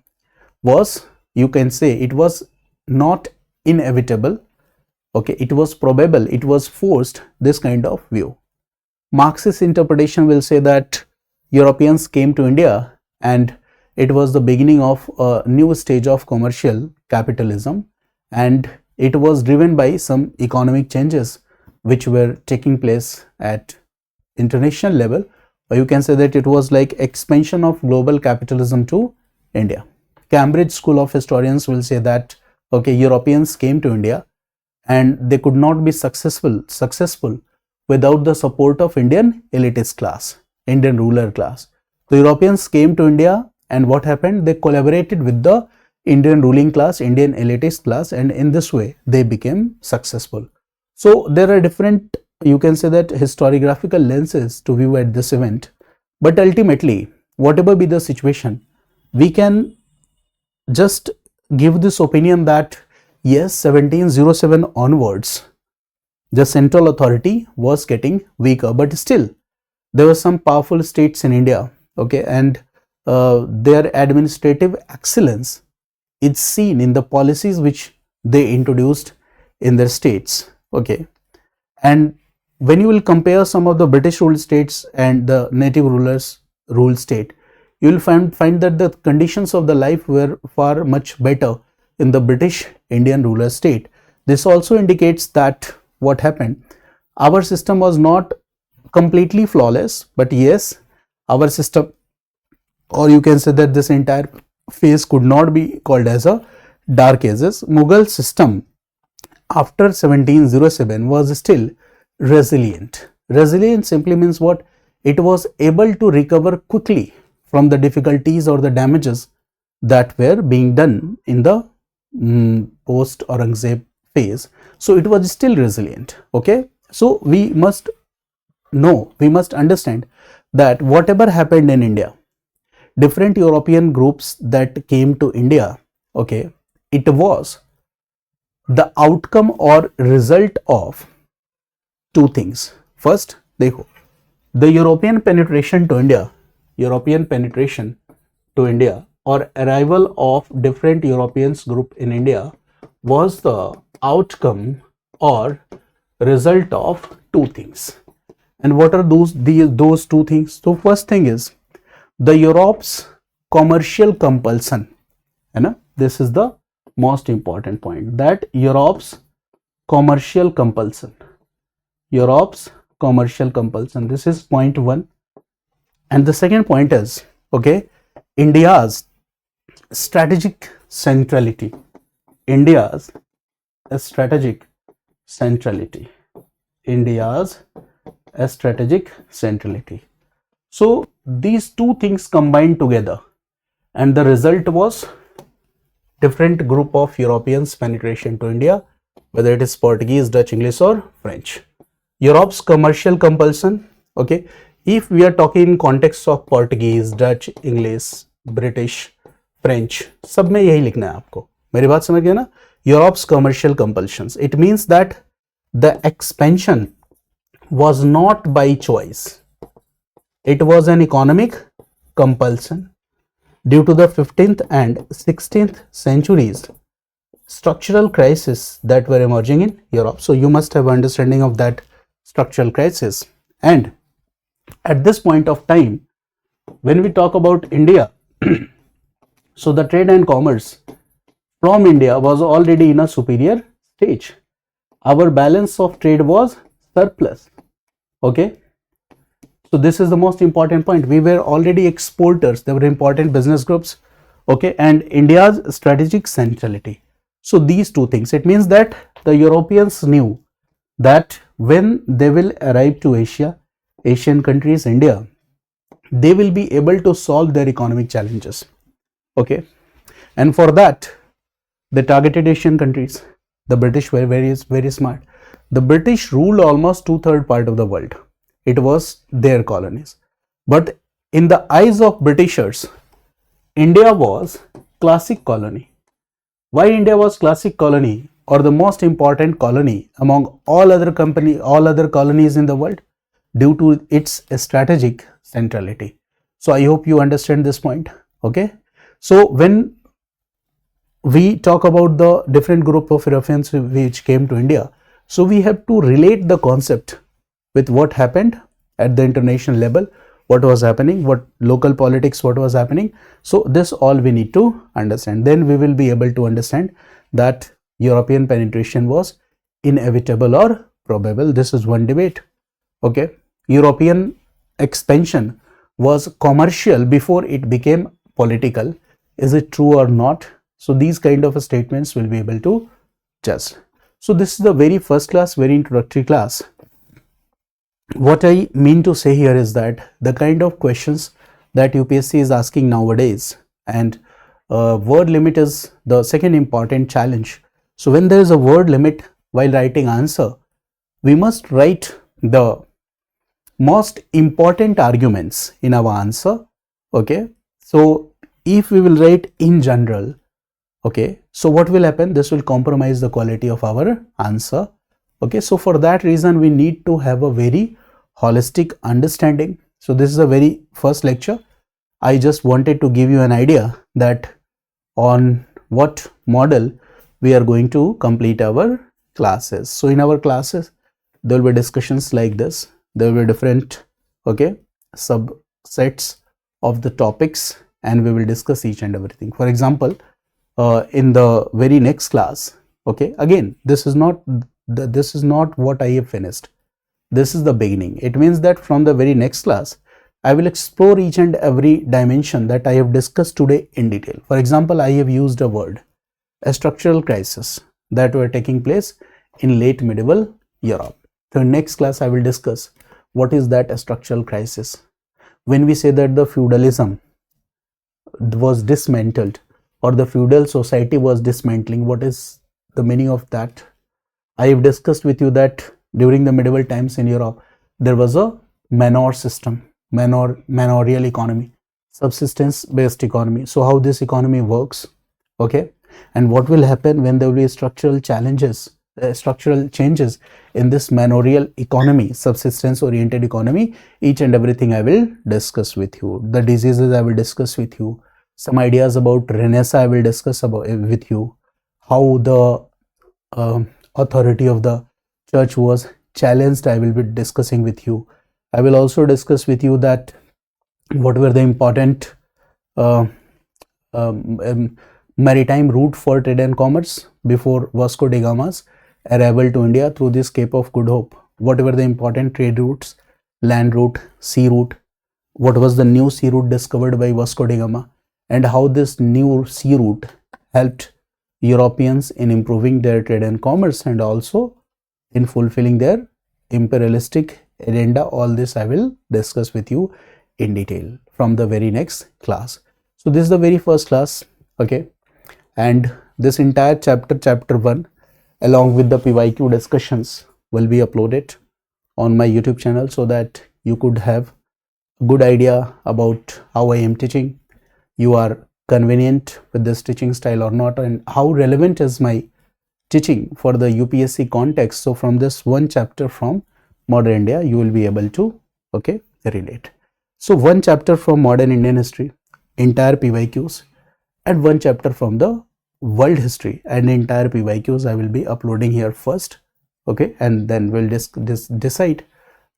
was, you can say, it was not inevitable, okay, it was probable, it was forced, this kind of view. Marxist interpretation will say that Europeans came to India and it was the beginning of a new stage of commercial capitalism, and it was driven by some economic changes which were taking place at international level, or you can say that it was like expansion of global capitalism to India. Cambridge School of Historians will say that, okay, Europeans came to India and they could not be successful without the support of Indian elitist class, Indian ruler class. The Europeans came to India, and what happened? They collaborated with the Indian ruling class, Indian elitist class, and in this way they became successful. So there are different, you can say that, historiographical lenses to view at this event, but ultimately whatever be the situation, we can just give this opinion that yes, 1707 onwards the central authority was getting weaker, but still there were some powerful states in India, okay, and their administrative excellence is seen in the policies which they introduced in their states. Okay, and when you will compare some of the British ruled states and the native rulers ruled state, you will find that the conditions of the life were far much better in the British Indian ruler state. This also indicates that what happened, our system was not completely flawless, but yes, our system, or you can say that this entire phase could not be called as a dark ages. Mughal system after 1707 was still resilient. Resilient simply means what? It was able to recover quickly from the difficulties or the damages that were being done in the post Aurangzeb phase. So it was still resilient. Okay, so we must know, we must understand that whatever happened in India, different European groups that came to India, okay, it was the outcome or result of two things. First, the European penetration to India, or arrival of different Europeans group in India was the outcome or result of two things. And what are those two things? So first thing is the Europe's commercial compulsion. This is the most important point, that Europe's commercial compulsion. This is point one. And the second point is, okay, India's strategic centrality. India's strategic centrality. So these two things combined together, and the result was different group of Europeans penetration to India, whether it is Portuguese, Dutch, English or French. Europe's commercial compulsion. Okay, if we are talking in context of Portuguese, Dutch, English, British, French, सब में यही लिखना है आपको, मेरी बात समझ गए ना? Europe's commercial compulsions. It means that the expansion was not by choice. It was an economic compulsion due to the 15th and 16th centuries structural crisis that were emerging in Europe. So you must have understanding of that structural crisis. And at this point of time, when we talk about India, so the trade and commerce from India was already in a superior stage. Our balance of trade was surplus. Okay, so this is the most important point. We were already exporters. There were important business groups. Okay, and India's strategic centrality. So these two things, it means that the Europeans knew that when they will arrive to Asian countries, India, they will be able to solve their economic challenges. Okay, and for that, the targeted Asian countries, the British were very smart. The British ruled almost 2/3 part of the world. It was their colonies. But in the eyes of Britishers, India was classic colony. Why India was classic colony, or the most important colony among all other colonies in the world? Due to its strategic centrality. So I hope you understand this point. Okay, so when we talk about the different group of Europeans which came to India, so we have to relate the concept with what happened at the international level, what was happening, what local politics, what was happening. So this all we need to understand. Then we will be able to understand that European penetration was inevitable or probable. This is one debate. Okay, European expansion was commercial before it became political. Is it true or not? So these kind of statements will be able to judge. So this is the very first class, very introductory class. What I mean to say here is that the kind of questions that UPSC is asking nowadays, and word limit is the second important challenge. So when there is a word limit while writing answer, we must write the most important arguments in our answer. Okay, so if we will write in general, okay, so what will happen? This will compromise the quality of our answer. Okay, so for that reason we need to have a very holistic understanding. So this is the very first lecture. I just wanted to give you an idea that on what model we are going to complete our classes. So in our classes, there will be discussions like this. There will be different, okay, subsets of the topics, and we will discuss each and everything. For example, in the very next class, okay, again, this is not what I have finished. This is the beginning. It means that from the very next class, I will explore each and every dimension that I have discussed today in detail. For example, I have used a word, a structural crisis that were taking place in late medieval Europe. So in next class, I will discuss what is that a structural crisis. When we say that the feudalism was dismantled or the feudal society was dismantling, what is the meaning of that? I have discussed with you that during the medieval times in Europe, there was a manor system, manorial economy, subsistence based economy. So how this economy works, okay, and what will happen when there will be structural changes in this manorial economy, subsistence oriented economy. Each and everything I will discuss with you. The diseases I will discuss with you. Some ideas about Renaissance I will discuss with you. How the authority of the church was challenged, I will be discussing with you. I will also discuss with you that what were the important maritime route for trade and commerce before Vasco da Gama's arrival to India through this Cape of Good Hope. What were the important trade routes, land route, sea route, what was the new sea route discovered by Vasco da Gama, and how this new sea route helped Europeans in improving their trade and commerce and also in fulfilling their imperialistic agenda. All this I will discuss with you in detail from the very next class. So this is the very first class, okay, and this entire chapter 1 along with the PYQ discussions will be uploaded on my YouTube channel so that you could have a good idea about how I am teaching. You are convenient with this teaching style or not, and how relevant is my teaching for the UPSC context. So from this one chapter from modern India, you will be able to, okay, relate. So one chapter from modern Indian history, entire PYQs, and one chapter from the world history and entire PYQs I will be uploading here first, okay, and then we'll decide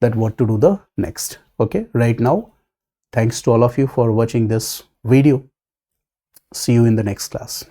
that what to do the next. Okay, right now, thanks to all of you for watching this video. See you in the next class.